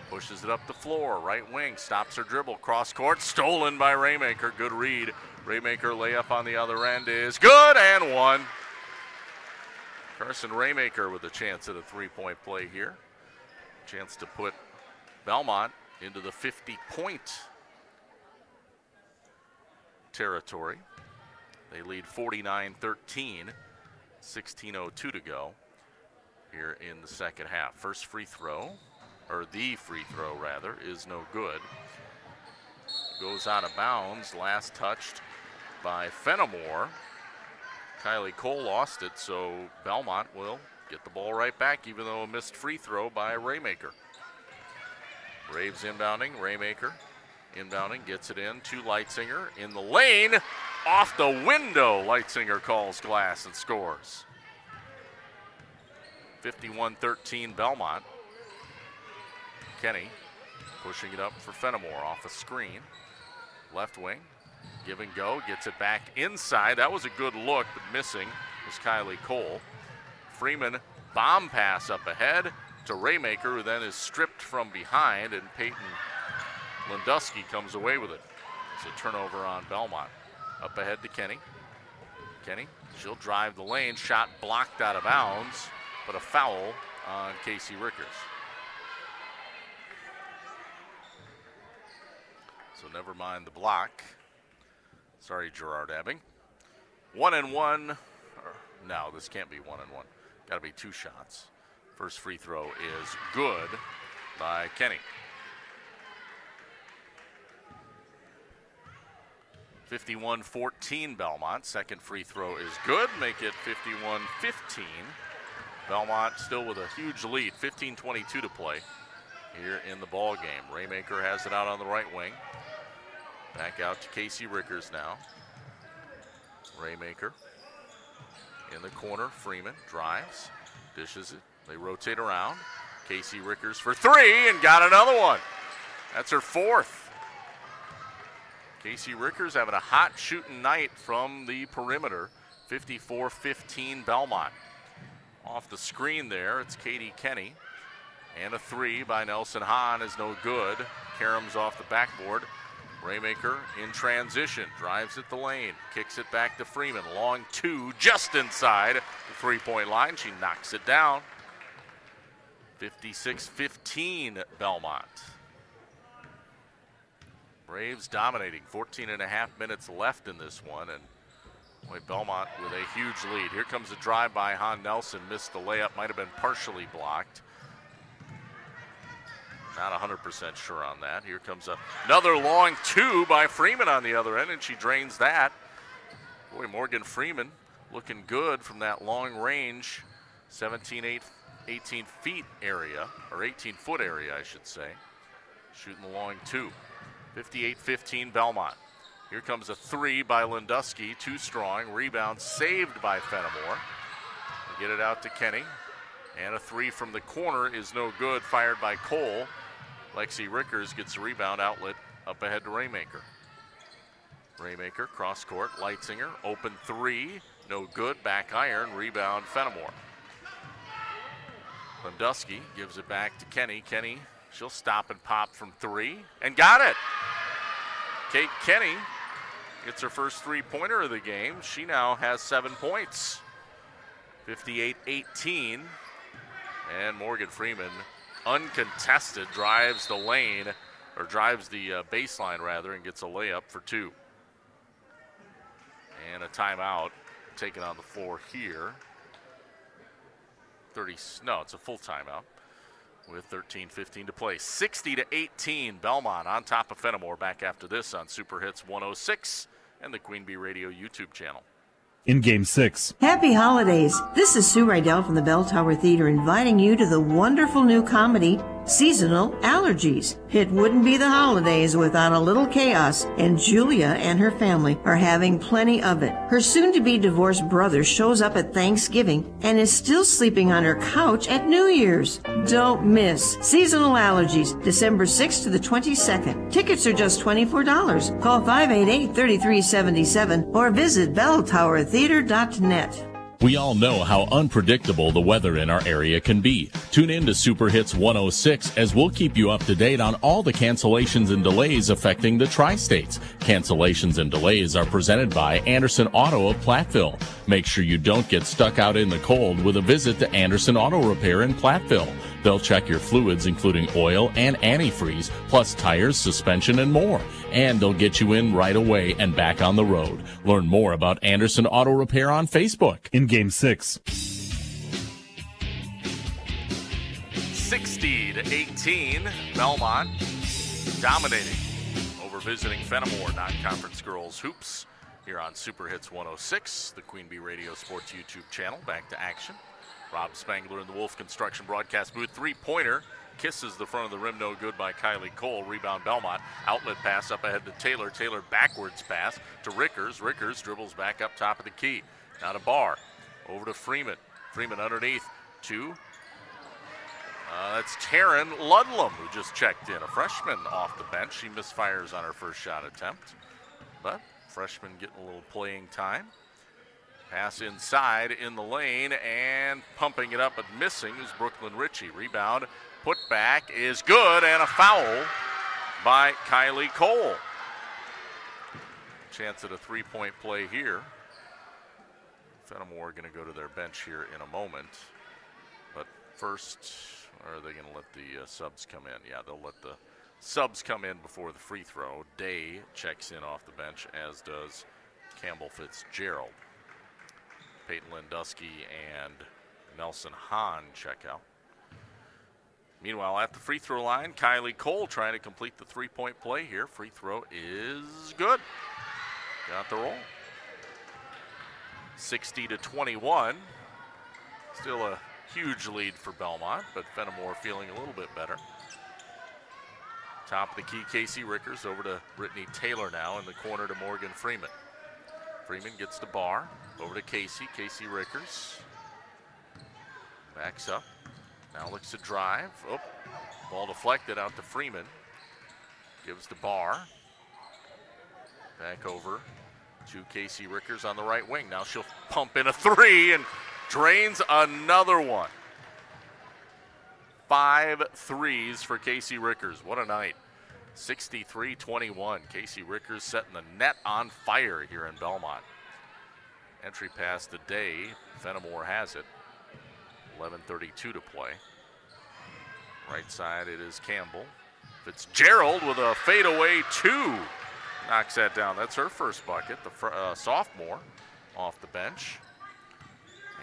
Pushes it up the floor. Right wing. Stops her dribble. Cross court. Stolen by Raymaker. Good read. Raymaker layup on the other end is good and one. Carson Raymaker with a chance at a three-point play here. Chance to put Belmont into the 50-point territory. They lead 49-13, 16:02 to go here in the second half. First free throw, or the free throw rather, is no good. Goes out of bounds, last touched by Fennimore. Kylie Cole lost it, so Belmont will get the ball right back, even though a missed free throw by Raymaker. Braves inbounding, Raymaker inbounding, gets it in to Leitzinger in the lane. Off the window, Leitzinger calls glass and scores. 51-13 Belmont. Kenny pushing it up for Fennimore off a screen. Left wing, give and go, gets it back inside. That was a good look, but missing was Kylie Cole. Freeman bomb pass up ahead to Raymaker, who then is stripped from behind, and Peyton Lindusky comes away with it. It's a turnover on Belmont. Up ahead to Kenny. Kenny, she'll drive the lane. Shot blocked out of bounds, but a foul on Casey Rickers. So never mind the block. Sorry, Gerard Ebbing. 1-1. No, this can't be 1-1. Got to be two shots. First free throw is good by Kenny. 51-14 Belmont. Second free throw is good. Make it 51-15. Belmont still with a huge lead. 15:22 to play here in the ball game. Raymaker has it out on the right wing. Back out to Casey Rickers now. Raymaker in the corner. Freeman drives, dishes it. They rotate around. Casey Rickers for three and got another one. That's her fourth. Casey Rickers having a hot shooting night from the perimeter. 54-15 Belmont. Off the screen there, it's Katie Kenny. And a three by Nelson Hahn is no good. Karams off the backboard. Raymaker in transition, drives at the lane, kicks it back to Freeman. Long two, just inside the three-point line. She knocks it down. 56-15 Belmont. Braves dominating, 14 and a half minutes left in this one, and boy, Belmont with a huge lead. Here comes a drive by Hahn Nelson, missed the layup, might have been partially blocked. Not 100% sure on that. Here comes another long two by Freeman on the other end, and she drains that. Boy, Morgan Freeman looking good from that long range, 18 feet area, or 18-foot area, I should say. Shooting the long two. 58-15 Belmont. Here comes a three by Lindusky, too strong. Rebound saved by Fennimore. They get it out to Kenny. And a three from the corner is no good, fired by Cole. Lexi Rickers gets a rebound outlet up ahead to Raymaker. Raymaker, cross court, Leitzinger, open three, no good, back iron, rebound Fennimore. Lindusky gives it back to Kenny. Kenny, she'll stop and pop from three, and got it. Kate Kenny gets her first three-pointer of the game. She now has 7 points. 58-18, and Morgan Freeman, uncontested, drives the lane, or drives the baseline rather, and gets a layup for two. And a timeout taken on the floor here. It's a full timeout with 13:15 to play. 60-18 Belmont on top of Fennimore. Back after this on Super Hits 106 and the Queen Bee Radio YouTube channel. In Game 6. Happy holidays. This is Sue Rydell from the Bell Tower Theater inviting you to the wonderful new comedy, seasonal allergies. It wouldn't be the holidays without a little chaos, and Julia and her family are having plenty of it. Her soon-to-be divorced brother shows up at Thanksgiving and is still sleeping on her couch at New Year's. Don't miss Seasonal Allergies, December 6th to the 22nd. Tickets are just $24. Call 588-3377 or visit belltowertheater.net. We all know how unpredictable the weather in our area can be. Tune in to Super Hits 106 as we'll keep you up to date on all the cancellations and delays affecting the tri-states. Cancellations and delays are presented by Anderson Auto of Platteville. Make sure you don't get stuck out in the cold with a visit to Anderson Auto Repair in Platteville. They'll check your fluids, including oil and antifreeze, plus tires, suspension, and more. And they'll get you in right away and back on the road. Learn more about Anderson Auto Repair on Facebook. In Game 6. 60-18, Belmont dominating over visiting Fennimore non-conference girls hoops here on Super Hits 106, the Queen Bee Radio Sports YouTube channel. Back to action. Rob Spangler in the Wolf Construction broadcast booth. Three-pointer kisses the front of the rim, no good by Kylie Cole. Rebound Belmont. Outlet pass up ahead to Taylor. Taylor backwards pass to Rickers. Rickers dribbles back up top of the key. Now to Barr. Over to Freeman. Freeman underneath to that's Taryn Ludlam, who just checked in. A freshman off the bench. She misfires on her first shot attempt. But freshman getting a little playing time. Pass inside in the lane and pumping it up but missing is Brooklyn Ritchie. Rebound, put back is good, and a foul by Kylie Cole. Chance at a three-point play here. Fennimore going to go to their bench here in a moment. But first, are they going to let the subs come in? Yeah, they'll let the subs come in before the free throw. Day checks in off the bench, as does Campbell Fitzgerald. Peyton Lindusky and Nelson Hahn check out. Meanwhile, at the free throw line, Kylie Cole trying to complete the three-point play here. Free throw is good. Got the roll. 60-21. Still a huge lead for Belmont, but Fennimore feeling a little bit better. Top of the key, Casey Rickers over to Brittany Taylor now in the corner to Morgan Freeman. Freeman gets the bar, over to Casey. Casey Rickers backs up. Now looks to drive. Oh, ball deflected out to Freeman. Gives the bar. Back over to Casey Rickers on the right wing. Now she'll pump in a three and drains another one. 5 threes for Casey Rickers. What a night. 63-21. Casey Rickers setting the net on fire here in Belmont. Entry pass today. Fennimore has it. 11:32 to play. Right side it is Campbell. Fitzgerald with a fadeaway two. Knocks that down. That's her first bucket. The sophomore off the bench.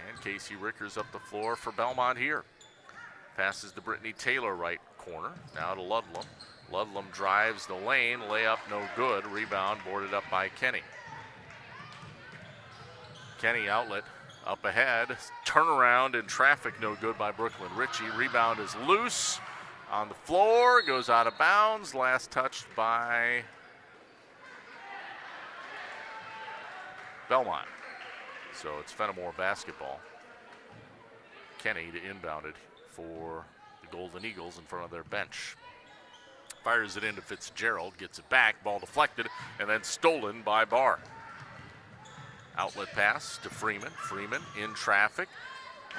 And Casey Rickers up the floor for Belmont here. Passes to Brittany Taylor, right corner. Now to Ludlam. Ludlam drives the lane. Layup no good. Rebound boarded up by Kenny. Kenny outlet up ahead. Turnaround in traffic no good by Brooklyn Ritchie. Rebound is loose on the floor. Goes out of bounds. Last touched by Belmont. So it's Fennimore basketball. Kenny to inbound it for the Golden Eagles in front of their bench. Fires it into Fitzgerald, gets it back, ball deflected, and then stolen by Barr. Outlet pass to Freeman. Freeman in traffic.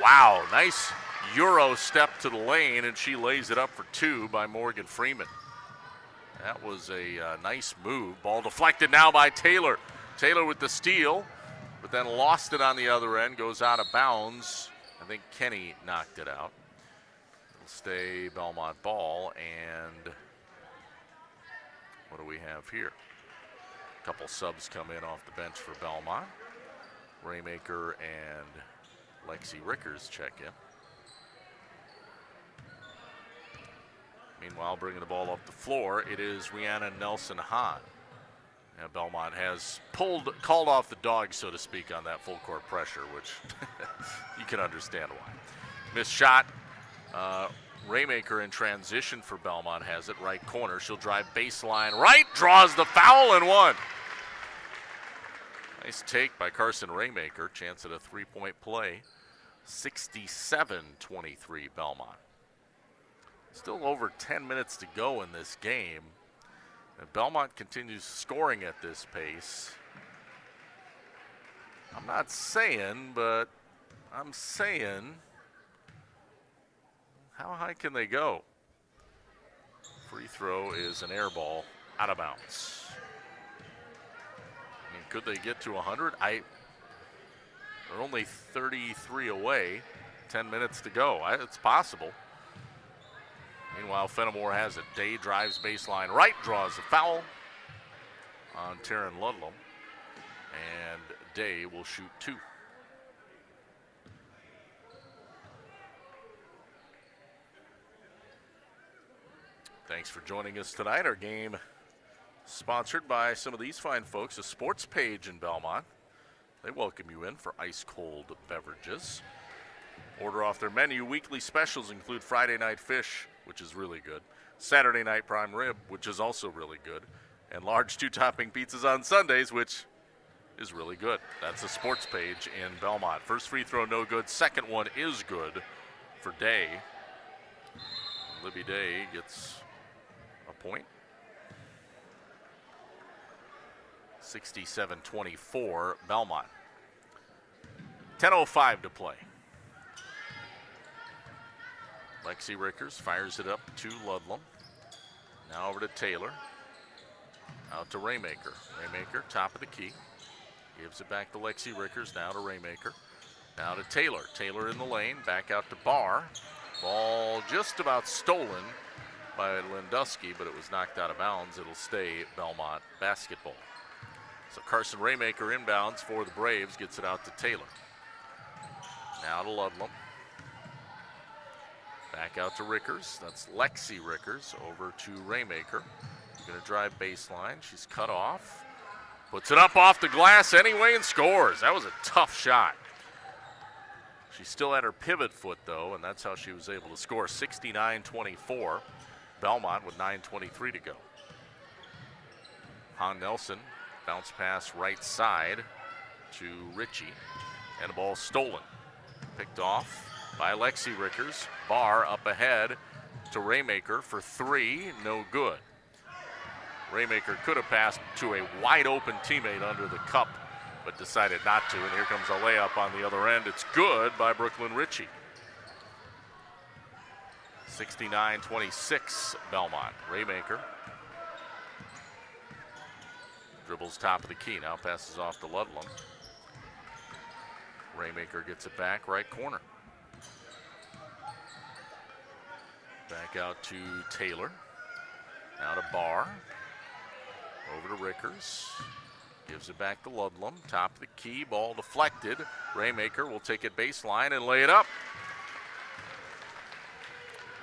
Wow, nice Euro step to the lane, and she lays it up for two by Morgan Freeman. That was a nice move. Ball deflected now by Taylor. Taylor with the steal, but then lost it on the other end, goes out of bounds. I think Kenny knocked it out. It'll stay Belmont ball, and what do we have here? A couple subs come in off the bench for Belmont. Raymaker and Lexi Rickers check in. Meanwhile, bringing the ball up the floor, it is Rhiannon Nelson Hahn. Now Belmont has called off the dog, so to speak, on that full court pressure, which you can understand why. Missed shot. Raymaker in transition for Belmont has it right corner. She'll drive baseline right, draws the foul and one. Nice take by Carson Raymaker. Chance at a three-point play. 67-23 Belmont. Still over 10 minutes to go in this game. And Belmont continues scoring at this pace. I'm not saying, but I'm saying, how high can they go? Free throw is an air ball out of bounds. I mean, could they get to 100? They're only 33 away, 10 minutes to go. It's possible. Meanwhile, Fennimore has it. Day drives baseline right, draws the foul on Taryn Ludlam. And Day will shoot two. Thanks for joining us tonight. Our game sponsored by some of these fine folks, a sports page in Belmont. They welcome you in for ice-cold beverages. Order off their menu. Weekly specials include Friday night fish, which is really good, Saturday night prime rib, which is also really good, and large two-topping pizzas on Sundays, which is really good. That's a sports page in Belmont. First free throw, no good. Second one is good for Day. Libby Day gets a point. 67-24 Belmont. 10:05 to play. Lexi Rickers fires it up to Ludlam. Now over to Taylor. Out to Raymaker. Raymaker, top of the key. Gives it back to Lexi Rickers. Now to Raymaker. Now to Taylor. Taylor in the lane. Back out to Barr. Ball just about stolen by Lindusky, but it was knocked out of bounds. It'll stay Belmont basketball. So Carson Raymaker inbounds for the Braves. Gets it out to Taylor. Now to Ludlam. Back out to Rickers. That's Lexi Rickers over to Raymaker. Going to drive baseline. She's cut off. Puts it up off the glass anyway and scores. That was a tough shot. She still had her pivot foot, though, and that's how she was able to score. 69-24. Belmont with 9:23 to go. Han Nelson, bounce pass right side to Ritchie, and the ball stolen. Picked off by Lexi Rickers. Barr up ahead to Raymaker for three, no good. Raymaker could have passed to a wide open teammate under the cup, but decided not to, and here comes a layup on the other end. It's good by Brooklyn Ritchie. 69-26 Belmont. Raymaker dribbles top of the key, now passes off to Ludlam. Raymaker gets it back, right corner. Back out to Taylor. Now to Barr. Over to Rickers. Gives it back to Ludlam. Top of the key. Ball deflected. Raymaker will take it baseline and lay it up.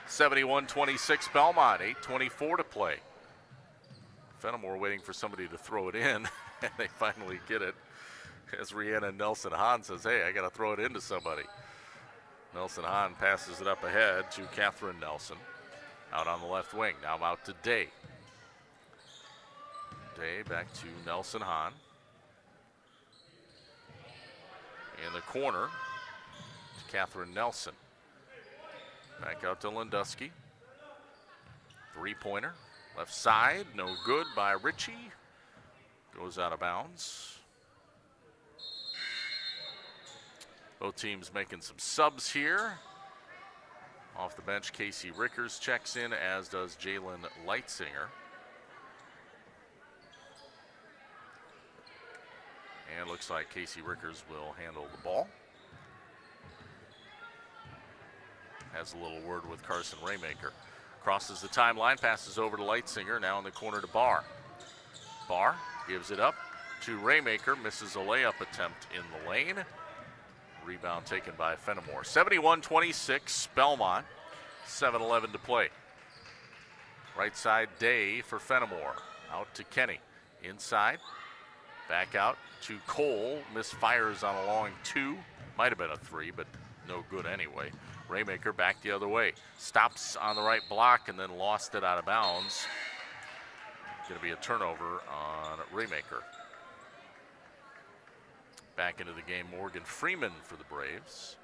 71-26 Belmont. 8:24 to play. Fennimore waiting for somebody to throw it in, and they finally get it. As Rhiannon Nelson Hahn says, hey, I got to throw it into somebody. Nelson Hahn passes it up ahead to Catherine Nelson. Out on the left wing. Now out to Day. Day back to Nelson Hahn. In the corner to Catherine Nelson. Back out to Lindusky. Three-pointer. Left side. No good by Ritchie. Goes out of bounds. Both teams making some subs here. Off the bench, Casey Rickers checks in, as does Jalen Leitsinger. And looks like Casey Rickers will handle the ball. Has a little word with Carson Raymaker. Crosses the timeline, passes over to Leitsinger, now in the corner to Barr. Barr gives it up to Raymaker, misses a layup attempt in the lane. Rebound taken by Fennimore. 71-26, Belmont. 7:11 to play. Right side, Day for Fennimore. Out to Kenny. Inside. Back out to Cole. Misfires on a long two. Might have been a three, but no good anyway. Raymaker back the other way. Stops on the right block and then lost it out of bounds. Going to be a turnover on Raymaker. Back into the game, Morgan Freeman for the Braves.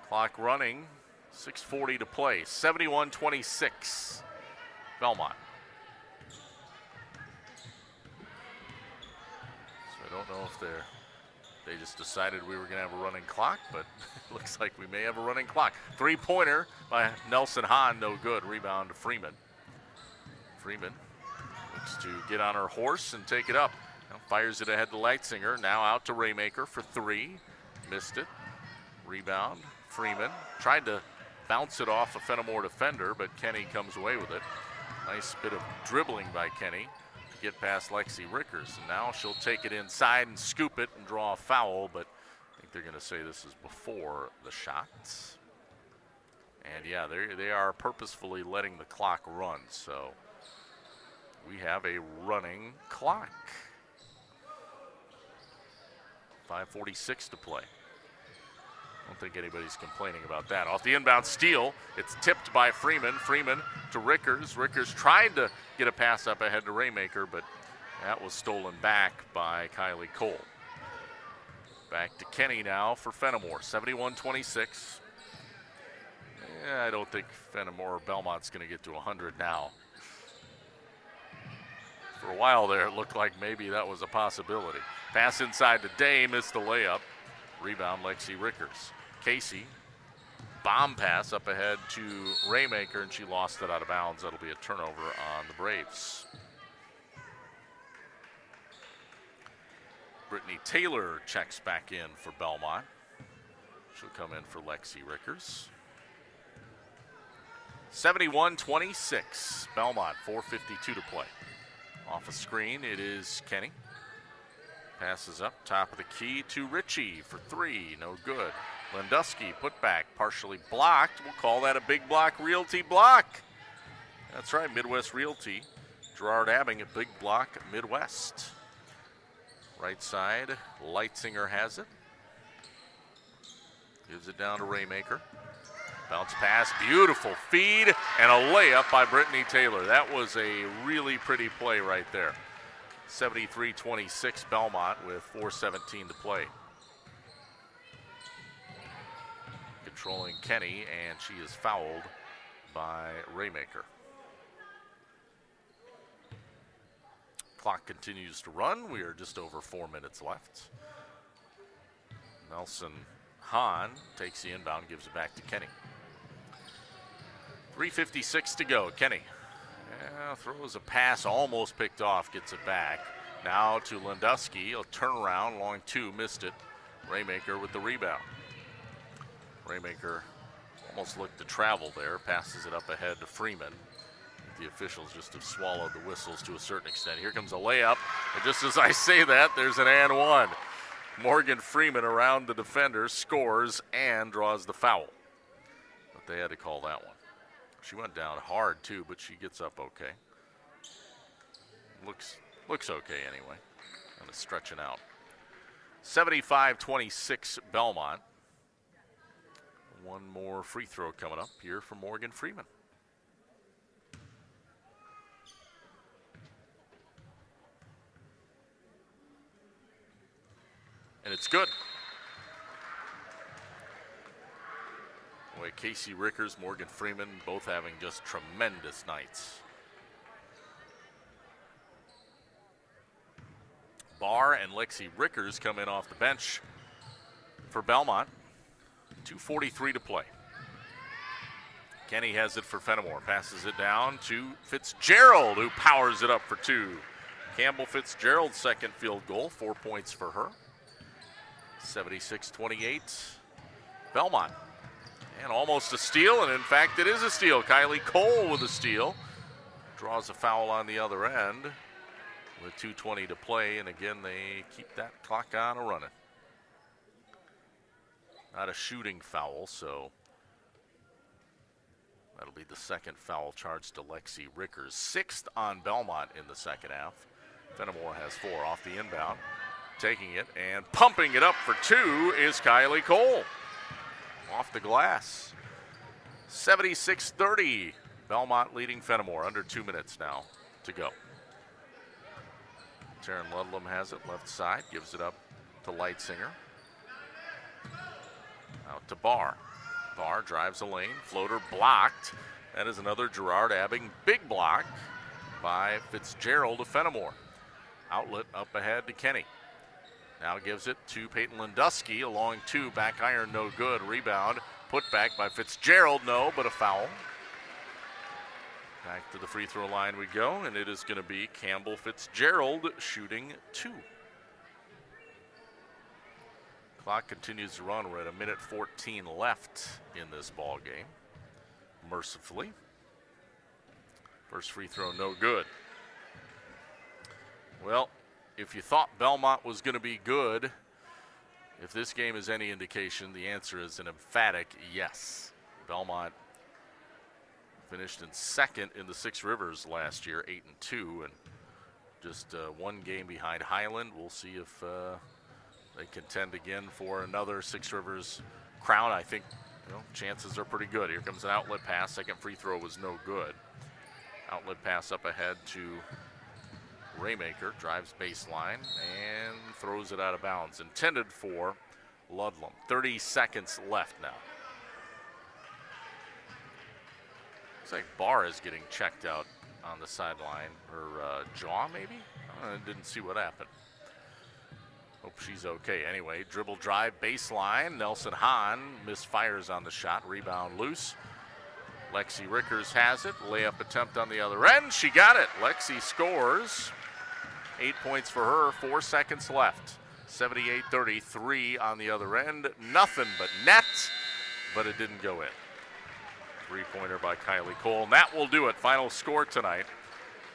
Clock running, 6:40 to play, 71-26, Belmont. So I don't know if they just decided we were going to have a running clock, but it looks like we may have a running clock. Three-pointer by Nelson Hahn, no good. Rebound to Freeman. Freeman looks to get on her horse and take it up. Now fires it ahead to Leitzinger. Now out to Raymaker for three. Missed it. Rebound. Freeman tried to bounce it off a Fennimore defender, but Kenny comes away with it. Nice bit of dribbling by Kenny to get past Lexi Rickers. And now she'll take it inside and scoop it and draw a foul, but I think they're going to say this is before the shots. And yeah, they are purposefully letting the clock run, so we have a running clock. 5:46 to play. I don't think anybody's complaining about that. Off the inbound steal, it's tipped by Freeman. Freeman to Rickers. Rickers tried to get a pass up ahead to Raymaker, but that was stolen back by Kylie Cole. Back to Kenny now for Fennimore, 71-26. I don't think Fennimore or Belmont's going to get to 100 now. For a while there, it looked like maybe that was a possibility. Pass inside to Day, missed the layup. Rebound, Lexi Rickers. Casey, bomb pass up ahead to Raymaker, and she lost it out of bounds. That'll be a turnover on the Braves. Brittany Taylor checks back in for Belmont. She'll come in for Lexi Rickers. 71-26, Belmont, 4:52 to play. Off a screen, it is Kenny. Passes up, top of the key to Ritchie for three, no good. Lindusky put back, partially blocked. We'll call that a big block Realty block. That's right, Midwest Realty. Gerard Abbing at Big Block Midwest. Right side, Leitzinger has it. Gives it down to Raymaker. Bounce pass, beautiful feed, and a layup by Brittany Taylor. That was a really pretty play right there. 73-26 Belmont with 4:17 to play. Controlling Kenny, and she is fouled by Raymaker. Clock continues to run. We are just over 4 minutes left. Nelson Hahn takes the inbound, gives it back to Kenny. 3:56 to go. Kenny throws a pass, almost picked off, gets it back. Now to Lindusky. A turnaround, long two, missed it. Raymaker with the rebound. Raymaker almost looked to travel there, passes it up ahead to Freeman. The officials just have swallowed the whistles to a certain extent. Here comes a layup, and just as I say that, there's an and one. Morgan Freeman around the defender, scores, and draws the foul. But they had to call that one. She went down hard, too, but she gets up okay. Looks okay anyway. Kind of stretching out. 75-26 Belmont. One more free throw coming up here for Morgan Freeman. And it's good. Boy, Casey Rickers, Morgan Freeman, both having just tremendous nights. Barr and Lexi Rickers come in off the bench for Belmont. 2:43 to play. Kenny has it for Fennimore. Passes it down to Fitzgerald, who powers it up for two. Campbell Fitzgerald's second field goal, 4 points for her. 76-28, Belmont. And almost a steal, and in fact it is a steal. Kylie Cole with a steal. Draws a foul on the other end with 2:20 to play, and again they keep that clock on and running. Not a shooting foul, so that'll be the second foul charged to Lexi Rickers. Sixth on Belmont in the second half. Fennimore has four off the inbound. Taking it and pumping it up for two is Kylie Cole. off the glass. 76-30. Belmont leading Fennimore. Under 2 minutes now to go. Taryn Ludlam has it left side. Gives it up to Leitsinger. Out to Barr. Barr drives a lane. Floater blocked. That is another Gerard Abbing big block by Fitzgerald of Fennimore. Outlet up ahead to Kenny. Now gives it to Peyton Landusky. Along two. Back iron no good. Rebound. Put back by Fitzgerald. No, but a foul. Back to the free throw line we go. And it is going to be Campbell Fitzgerald shooting 2. Clock continues to run. We're at 1:14 left in this ball game. Mercifully. First free throw, no good. Well, if you thought Belmont was going to be good, if this game is any indication, the answer is an emphatic yes. Belmont finished in second in the Six Rivers last year, 8-2, and just one game behind Highland. We'll see if they contend again for another Six Rivers crown. I think chances are pretty good. Here comes an outlet pass. Second free throw was no good. Outlet pass up ahead to Raymaker. Drives baseline and throws it out of bounds. Intended for Ludlam. 30 seconds left now. Looks like Barr is getting checked out on the sideline. Her jaw, maybe? I didn't see what happened. Hope she's okay. Anyway, dribble drive, baseline. Nelson Hahn misfires on the shot. Rebound loose. Lexi Rickers has it. Layup attempt on the other end. She got it. Lexi scores. 8 points for her. 4 seconds left. 78-33 on the other end. Nothing but net, but it didn't go in. Three-pointer by Kylie Cole. And that will do it. Final score tonight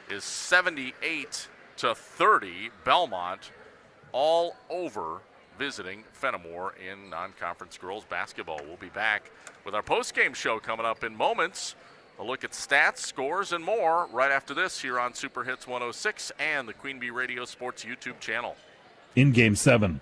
is 78-30. Belmont all over visiting Fennimore in non-conference girls basketball. We'll be back with our post-game show coming up in moments. A look at stats, scores, and more right after this here on Super Hits 106 and the Queen Bee Radio Sports YouTube channel. In Game 7.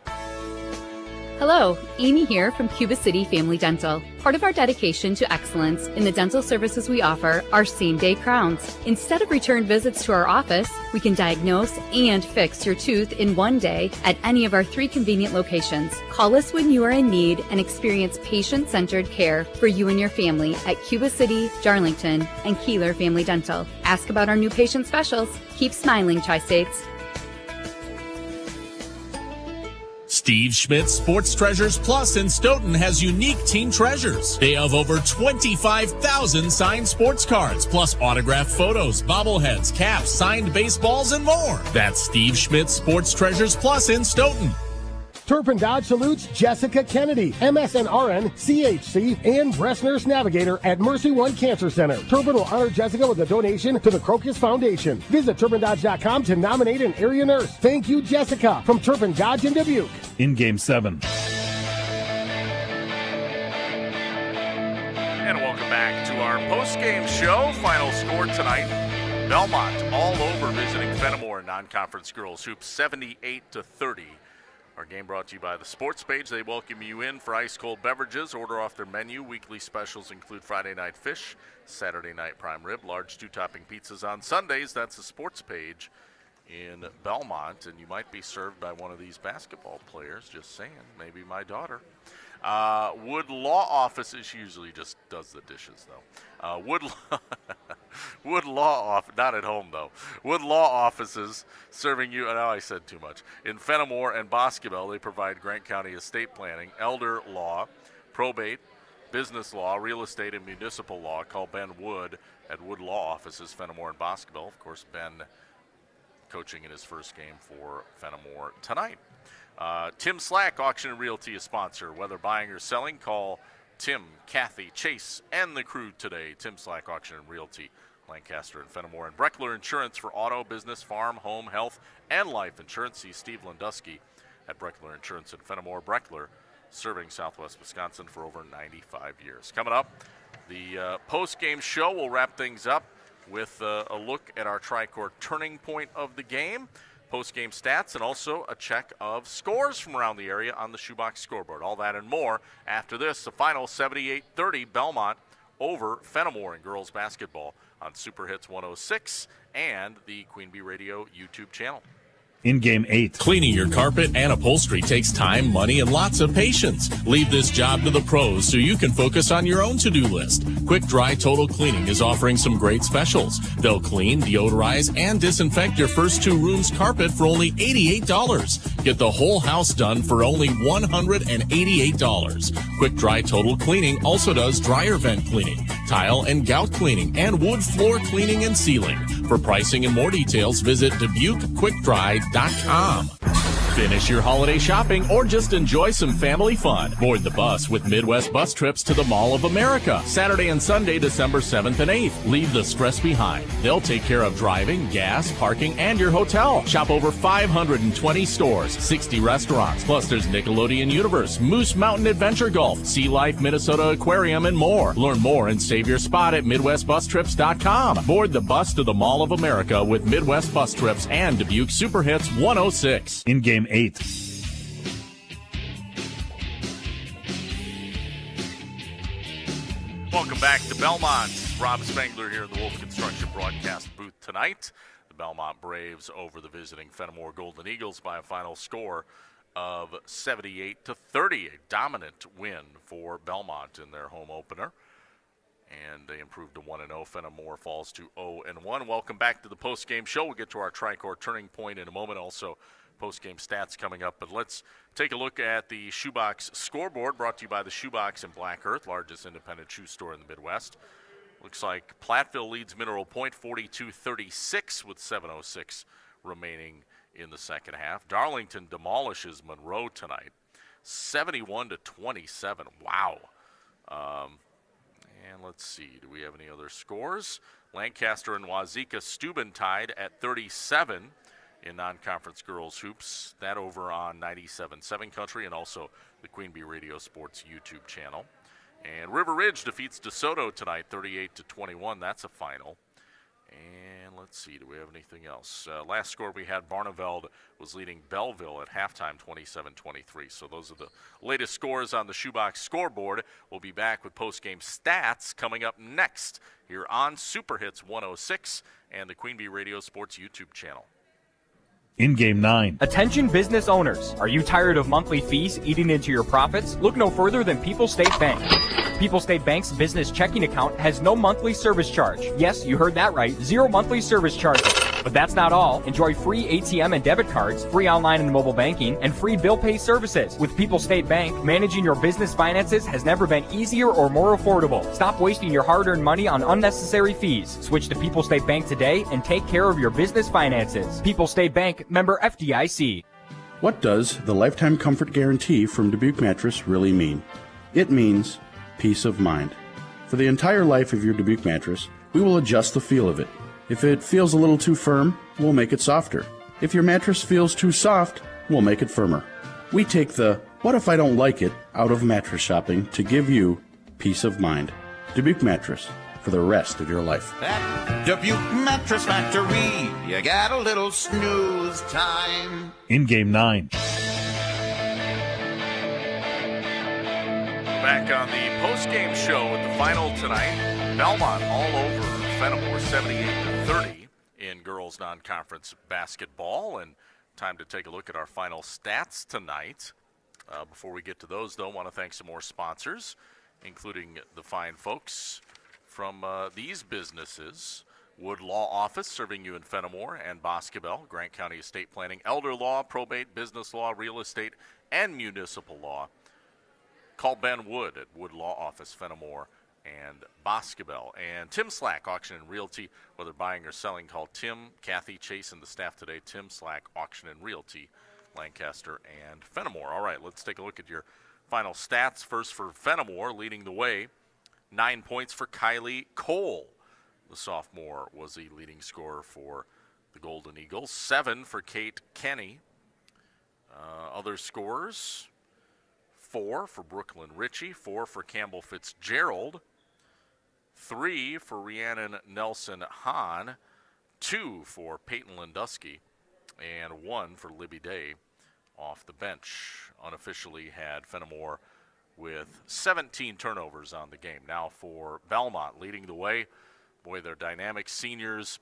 Hello, Amy here from Cuba City Family Dental. Part of our dedication to excellence in the dental services we offer are same-day crowns. Instead of return visits to our office, we can diagnose and fix your tooth in one day at any of our 3 convenient locations. Call us when you are in need and experience patient-centered care for you and your family at Cuba City, Darlington, and Kieler Family Dental. Ask about our new patient specials. Keep smiling, Tri-States. Steve Schmidt's Sports Treasures Plus in Stoughton has unique team treasures. They have over 25,000 signed sports cards, plus autographed photos, bobbleheads, caps, signed baseballs, and more. That's Steve Schmidt's Sports Treasures Plus in Stoughton. Turpin Dodge salutes Jessica Kennedy, MSNRN, CHC, and Breast Nurse Navigator at Mercy One Cancer Center. Turpin will honor Jessica with a donation to the Crocus Foundation. Visit TurpinDodge.com to nominate an area nurse. Thank you, Jessica, from Turpin Dodge in Dubuque. In Game 7. And welcome back to our post-game show. Final score tonight, Belmont all over visiting Fennimore non-conference girls hoops, 78-30. Our game brought to you by the Sports Page. They welcome you in for ice-cold beverages. Order off their menu. Weekly specials include Friday night fish, Saturday night prime rib, large 2-topping pizzas on Sundays. That's the Sports Page in Belmont, and you might be served by one of these basketball players. Just saying, maybe my daughter. Wood Law Offices usually just does the dishes, though. Wood Law Office, not at home, though. Wood Law Offices serving you, now I said too much. In Fennimore and Boscobel, they provide Grant County estate planning, elder law, probate, business law, real estate, and municipal law. Call Ben Wood at Wood Law Offices, Fennimore and Boscobel. Of course, Ben coaching in his first game for Fennimore tonight. Tim Slack Auction and Realty is sponsor. Whether buying or selling, call Tim, Kathy, Chase, and the crew today. Tim Slack Auction and Realty, Lancaster and Fennimore. And Breckler Insurance for auto, business, farm, home, health, and life insurance. See Steve Landusky at Breckler Insurance in Fennimore. Breckler serving Southwest Wisconsin for over 95 years. Coming up, the post-game show will wrap things up with a look at our Tri-Court turning point of the game. post-game stats, and also a check of scores from around the area on the Shoebox scoreboard. All that and more after this. The final 78-30 Belmont over Fennimore in girls basketball on Super Hits 106 and the Queen Bee Radio YouTube channel. In Game 8. Cleaning your carpet and upholstery takes time, money, and lots of patience. Leave this job to the pros so you can focus on your own to-do list. Quick Dry Total Cleaning is offering some great specials. They'll clean, deodorize, and disinfect your first 2 rooms' carpet for only $88. Get the whole house done for only $188. Quick Dry Total Cleaning also does dryer vent cleaning, tile and gout cleaning, and wood floor cleaning and sealing. For pricing and more details, visit DubuqueQuickDry.com. Finish your holiday shopping or just enjoy some family fun. Board the bus with Midwest Bus Trips to the Mall of America, Saturday and Sunday, December 7th and 8th. Leave the stress behind. They'll take care of driving, gas, parking, and your hotel. Shop over 520 stores, 60 restaurants. Plus, there's Nickelodeon Universe, Moose Mountain Adventure Golf, Sea Life Minnesota Aquarium, and more. Learn more and save your spot at MidwestBusTrips.com. Board the bus to the Mall of America with Midwest Bus Trips and Dubuque Super Hits 106. In Game 8. Welcome back to Belmont. Rob Spangler here in the Wolf Construction broadcast booth tonight. The Belmont Braves over the visiting Fennimore Golden Eagles by a final score of 78-30. A dominant win for Belmont in their home opener. And they improved to 1-0. Fennimore falls to 0-1. Welcome back to the post-game show. We'll get to our Tricor turning point in a moment. Also, post-game stats coming up. But let's take a look at the Shoebox scoreboard brought to you by the Shoebox in Black Earth, largest independent shoe store in the Midwest. Looks like Platteville leads Mineral Point 42-36 with 7:06 remaining in the second half. Darlington demolishes Monroe tonight, 71-27. Wow. And let's see, do we have any other scores? Lancaster and Wazeeka Steuben tied at 37 in non-conference girls hoops. That over on 97.7 Country and also the Queen Bee Radio Sports YouTube channel. And River Ridge defeats DeSoto tonight, 38-21. That's a final. And let's see, do we have anything else? Last score we had, Barneveld was leading Belleville at halftime, 27-23. So those are the latest scores on the Shoebox scoreboard. We'll be back with post-game stats coming up next here on Super Hits 106 and the Queen Bee Radio Sports YouTube channel. In Game 9. Attention business owners. Are you tired of monthly fees eating into your profits? Look no further than People State Bank. People State Bank's business checking account has no monthly service charge. Yes, you heard that right. 0 monthly service charges. But that's not all. Enjoy free ATM and debit cards, free online and mobile banking, and free bill pay services. With People State Bank, managing your business finances has never been easier or more affordable. Stop wasting your hard-earned money on unnecessary fees. Switch to People State Bank today and take care of your business finances. People State Bank, member FDIC. What does the Lifetime Comfort Guarantee from Dubuque Mattress really mean? It means peace of mind. For the entire life of your Dubuque mattress, we will adjust the feel of it. If it feels a little too firm, we'll make it softer. If your mattress feels too soft, we'll make it firmer. We take the "what if I don't like it" out of mattress shopping to give you peace of mind. Dubuque Mattress, for the rest of your life. At Dubuque Mattress Factory, you got a little snooze time. In Game 9. Back on the post-game show with the final tonight. Belmont all over Fennimore, 78-30 in girls non-conference basketball. And time to take a look at our final stats tonight. Before we get to those, though, I want to thank some more sponsors, including the fine folks from these businesses. Wood Law Office, serving you in Fennimore and Boscobel, Grant County Estate Planning, Elder Law, Probate, Business Law, Real Estate, and Municipal Law. Call Ben Wood at Wood Law Office, Fennimore and Boscobel. And Tim Slack, Auction and Realty, whether buying or selling, call Tim, Kathy, Chase, and the staff today. Tim Slack, Auction and Realty, Lancaster and Fennimore. All right, let's take a look at your final stats. First for Fennimore, leading the way, 9 points for Kylie Cole. The sophomore was the leading scorer for the Golden Eagles. 7 for Kate Kenny. Other scorers, 4 for Brooklyn Ritchie, 4 for Campbell Fitzgerald, 3 for Rhiannon Nelson Hahn, 2 for Peyton Landusky, and 1 for Libby Day off the bench. Unofficially had Fennimore with 17 turnovers on the game. Now for Belmont, leading the way. Boy, they're dynamic seniors.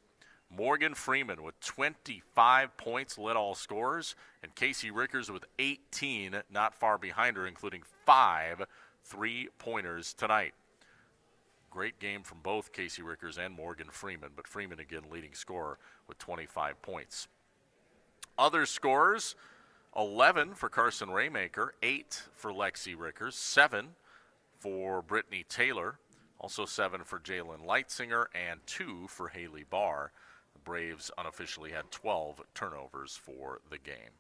Morgan Freeman with 25 points led all scorers, and Casey Rickers with 18, not far behind her, including 5 3-pointers tonight. Great game from both Casey Rickers and Morgan Freeman, but Freeman again leading scorer with 25 points. Other scorers, 11 for Carson Raymaker, 8 for Lexi Rickers, 7 for Brittany Taylor, also 7 for Jalen Leitzinger, and 2 for Haley Barr. The Braves unofficially had 12 turnovers for the game.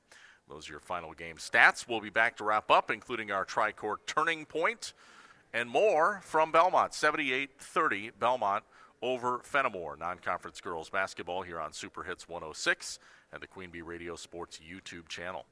Those are your final game stats. We'll be back to wrap up, including our Tri-Court turning point and more from Belmont. 78-30 Belmont over Fennimore. Non-conference girls basketball here on Super Hits 106 and the Queen Bee Radio Sports YouTube channel.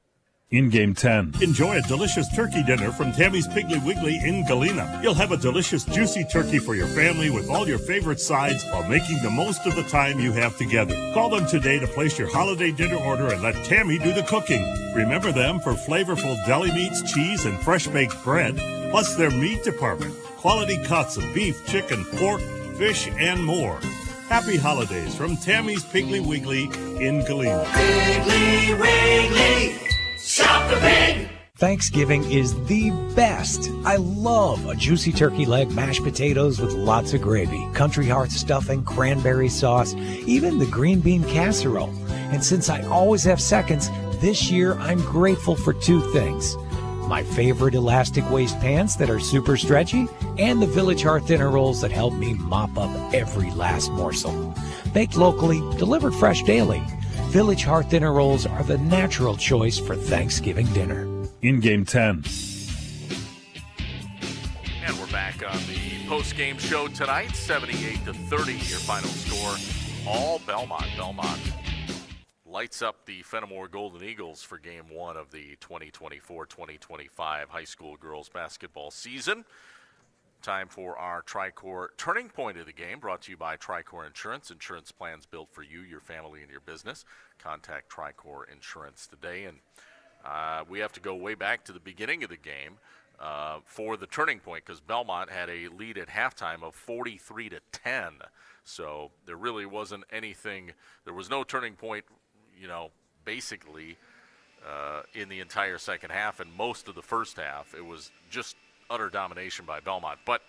In Game 10. Enjoy a delicious turkey dinner from Tammy's Piggly Wiggly in Galena. You'll have a delicious, juicy turkey for your family with all your favorite sides while making the most of the time you have together. Call them today to place your holiday dinner order and let Tammy do the cooking. Remember them for flavorful deli meats, cheese, and fresh-baked bread, plus their meat department. Quality cuts of beef, chicken, pork, fish, and more. Happy holidays from Tammy's Piggly Wiggly in Galena. Piggly Wiggly, shop the pig. Thanksgiving is the best. I love a juicy turkey leg, mashed potatoes with lots of gravy, country heart stuffing, cranberry sauce, even the green bean casserole. And since I always have seconds, this year I'm grateful for 2 things. My favorite elastic waist pants that are super stretchy, and the Village Hearth dinner rolls that help me mop up every last morsel. Baked locally, delivered fresh daily. Village Hearth dinner rolls are the natural choice for Thanksgiving dinner. In Game 10. And we're back on the post-game show tonight. 78-30, your final score. All Belmont. Belmont lights up the Fennimore Golden Eagles for Game 1 of the 2024-2025 high school girls basketball season. Time for our Tri-Court turning point of the game, brought to you by Tri-Court Insurance. Insurance plans built for you, your family, and your business. Contact Tri-Court Insurance today. And we have to go way back to the beginning of the game for the turning point, because Belmont had a lead at halftime of 43-10. So there really wasn't anything. There was no turning point, basically in the entire second half and most of the first half. It was just utter domination by Belmont. But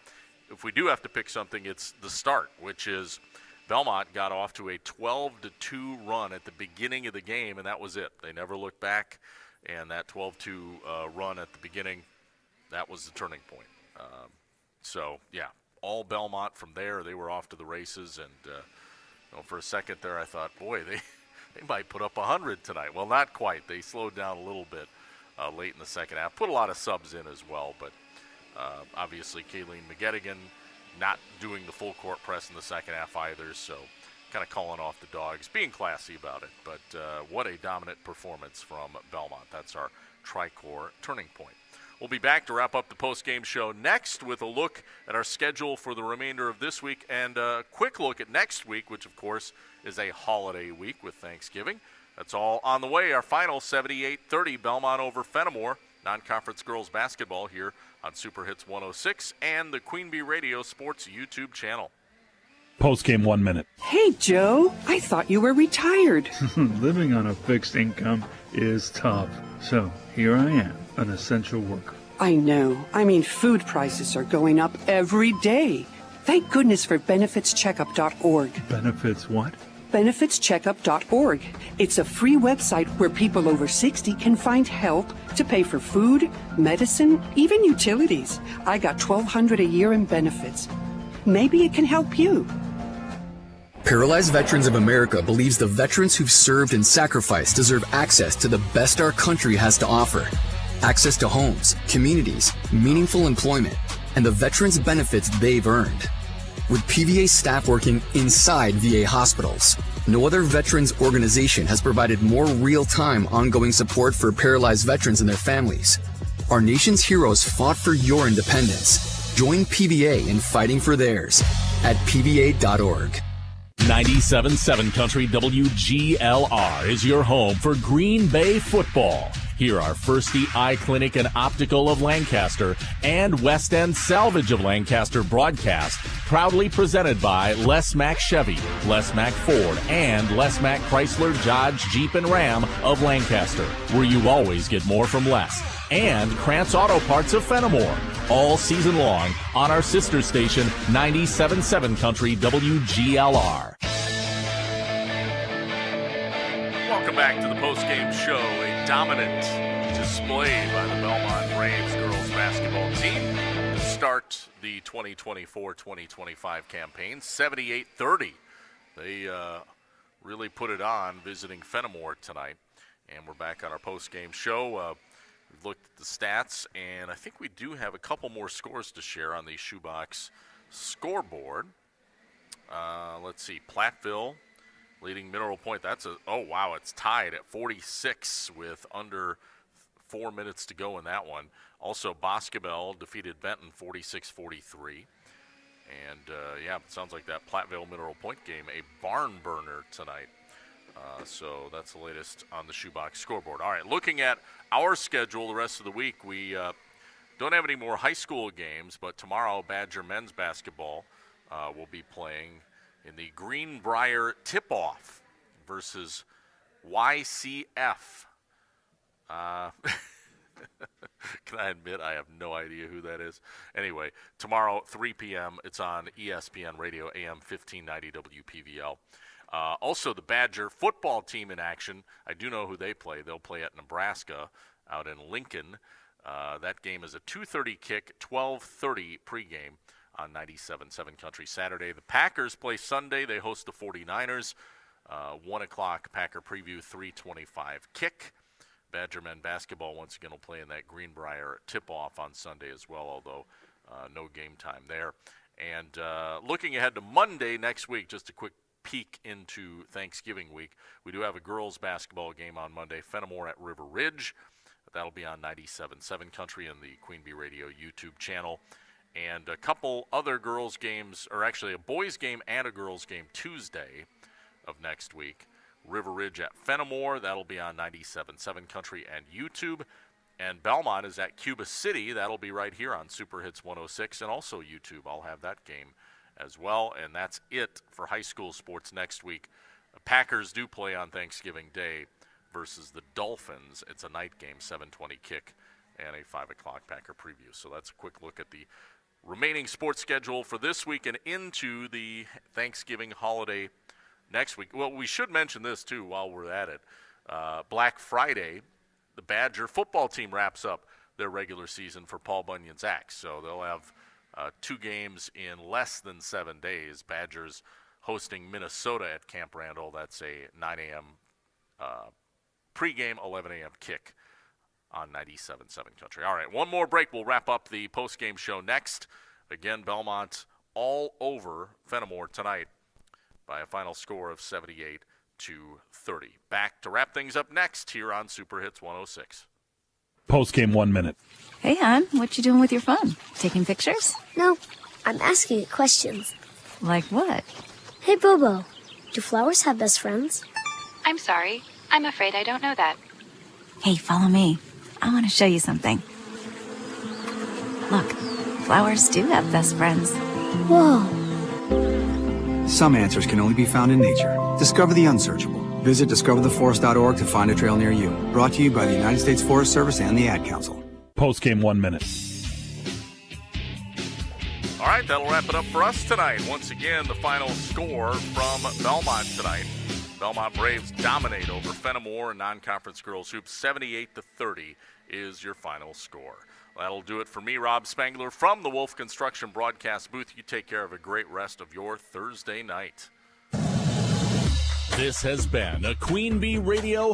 if we do have to pick something, it's the start, which is Belmont got off to a 12-2 run at the beginning of the game, and that was it. They never looked back, and that 12-2 run at the beginning, that was the turning point. All Belmont from there. They were off to the races, and for a second there I thought, boy, they might put up 100 tonight. Well, not quite. They slowed down a little bit late in the second half. Put a lot of subs in as well, but obviously Kayleen McGettigan not doing the full court press in the second half either, so kind of calling off the dogs, being classy about it. But what a dominant performance from Belmont. That's our Tri-Court turning point. We'll be back to wrap up the post-game show next with a look at our schedule for the remainder of this week and a quick look at next week, which, of course, is a holiday week with Thanksgiving. That's all on the way. Our final 78-30 Belmont over Fennimore, non-conference girls basketball here on Super Hits 106 and the Queen Bee Radio Sports YouTube channel. Post-game 1 minute. Hey, Joe, I thought you were retired. Living on a fixed income is tough. So here I am, an essential worker. I know. I mean, food prices are going up every day. Thank goodness for benefitscheckup.org. Benefits what? benefitscheckup.org. It's a free website where people over 60 can find help to pay for food, medicine, even utilities. I got $1,200 a year in benefits. Maybe it can help you. Paralyzed Veterans of America believes the veterans who've served and sacrificed deserve access to the best our country has to offer. Access to homes, communities, meaningful employment, and the veterans' benefits they've earned. With PVA staff working inside VA hospitals, no other veterans organization has provided more real-time ongoing support for paralyzed veterans and their families. Our nation's heroes fought for your independence. Join PVA in fighting for theirs at PVA.org. 97.7 Country WGLR is your home for Green Bay football. Here are Firsty Eye Clinic and Optical of Lancaster and West End Salvage of Lancaster broadcast, proudly presented by Les Mack Chevy, Les Mack Ford, and Les Mack Chrysler, Dodge, Jeep, and Ram of Lancaster, where you always get more from less. And Krantz Auto Parts of Fennimore, all season long on our sister station, 97.7 Country WGLR. Welcome back to the postgame show. A dominant display by the Belmont Braves girls basketball team to start the 2024-2025 campaign. 78-30. They really put it on visiting Fennimore tonight. And we're back on our postgame show. We've looked at the stats, and I think we do have a couple more scores to share on the Shoebox scoreboard. Let's see, Platteville leading Mineral Point. It's tied at 46 with under 4 minutes to go in that one. Also, Boscobel defeated Benton 46-43. And, it sounds like that Platteville Mineral Point game, a barn burner tonight. So that's the latest on the Shoebox scoreboard. All right, looking at our schedule the rest of the week, we don't have any more high school games, but tomorrow Badger men's basketball will be playing in the Greenbrier tip-off versus YCF. Can I admit I have no idea who that is? Anyway, tomorrow, 3 p.m., it's on ESPN Radio, AM 1590 WPVL. Also, the Badger football team in action. I do know who they play. They'll play at Nebraska out in Lincoln. That game is a 2:30 kick, 12:30 pregame on 97.7 Country Saturday. The Packers play Sunday. They host the 49ers. 1 o'clock Packer preview, 3:25 kick. Badger men basketball once again will play in that Greenbrier tip-off on Sunday as well, although no game time there. And looking ahead to Monday next week, just a quick peek into Thanksgiving week. We do have a girls basketball game on Monday, Fennimore at River Ridge. That'll be on 97.7 Country and the Queen Bee Radio YouTube channel. And a couple other girls games, or actually a boys game and a girls game Tuesday of next week. River Ridge at Fennimore, that'll be on 97.7 Country and YouTube. And Belmont is at Cuba City, that'll be right here on Super Hits 106 and also YouTube. I'll have that game as well, and that's it for high school sports next week. The Packers do play on Thanksgiving Day versus the Dolphins. It's a night game, 7:20 kick, and a 5 o'clock Packer preview. So that's a quick look at the remaining sports schedule for this week and into the Thanksgiving holiday next week. Well, we should mention this, too, while we're at it. Black Friday, the Badger football team wraps up their regular season for Paul Bunyan's Axe, so they'll have 2 games in less than 7 days. Badgers hosting Minnesota at Camp Randall. That's a 9 a.m. Pregame, 11 a.m. kick on 97.7 Country. All right, one more break. We'll wrap up the postgame show next. Again, Belmont all over Fennimore tonight by a final score of 78-30. Back to wrap things up next here on Super Hits 106. Postgame 1 minute. Hey, hon, what you doing with your phone? Taking pictures? No, I'm asking it questions. Like what? Hey, Bobo, do flowers have best friends? I'm sorry. I'm afraid I don't know that. Hey, follow me. I want to show you something. Look, flowers do have best friends. Whoa. Some answers can only be found in nature. Discover the unsearchable. Visit discovertheforest.org to find a trail near you. Brought to you by the United States Forest Service and the Ad Council. Postgame 1 minute. All right, that'll wrap it up for us tonight. Once again, the final score from Belmont tonight. Belmont Braves dominate over Fennimore in non-conference girls hoops. 78-30 is your final score. That'll do it for me, Rob Spangler, from the Wolf Construction broadcast booth. You take care of a great rest of your Thursday night. This has been a Queen Bee Radio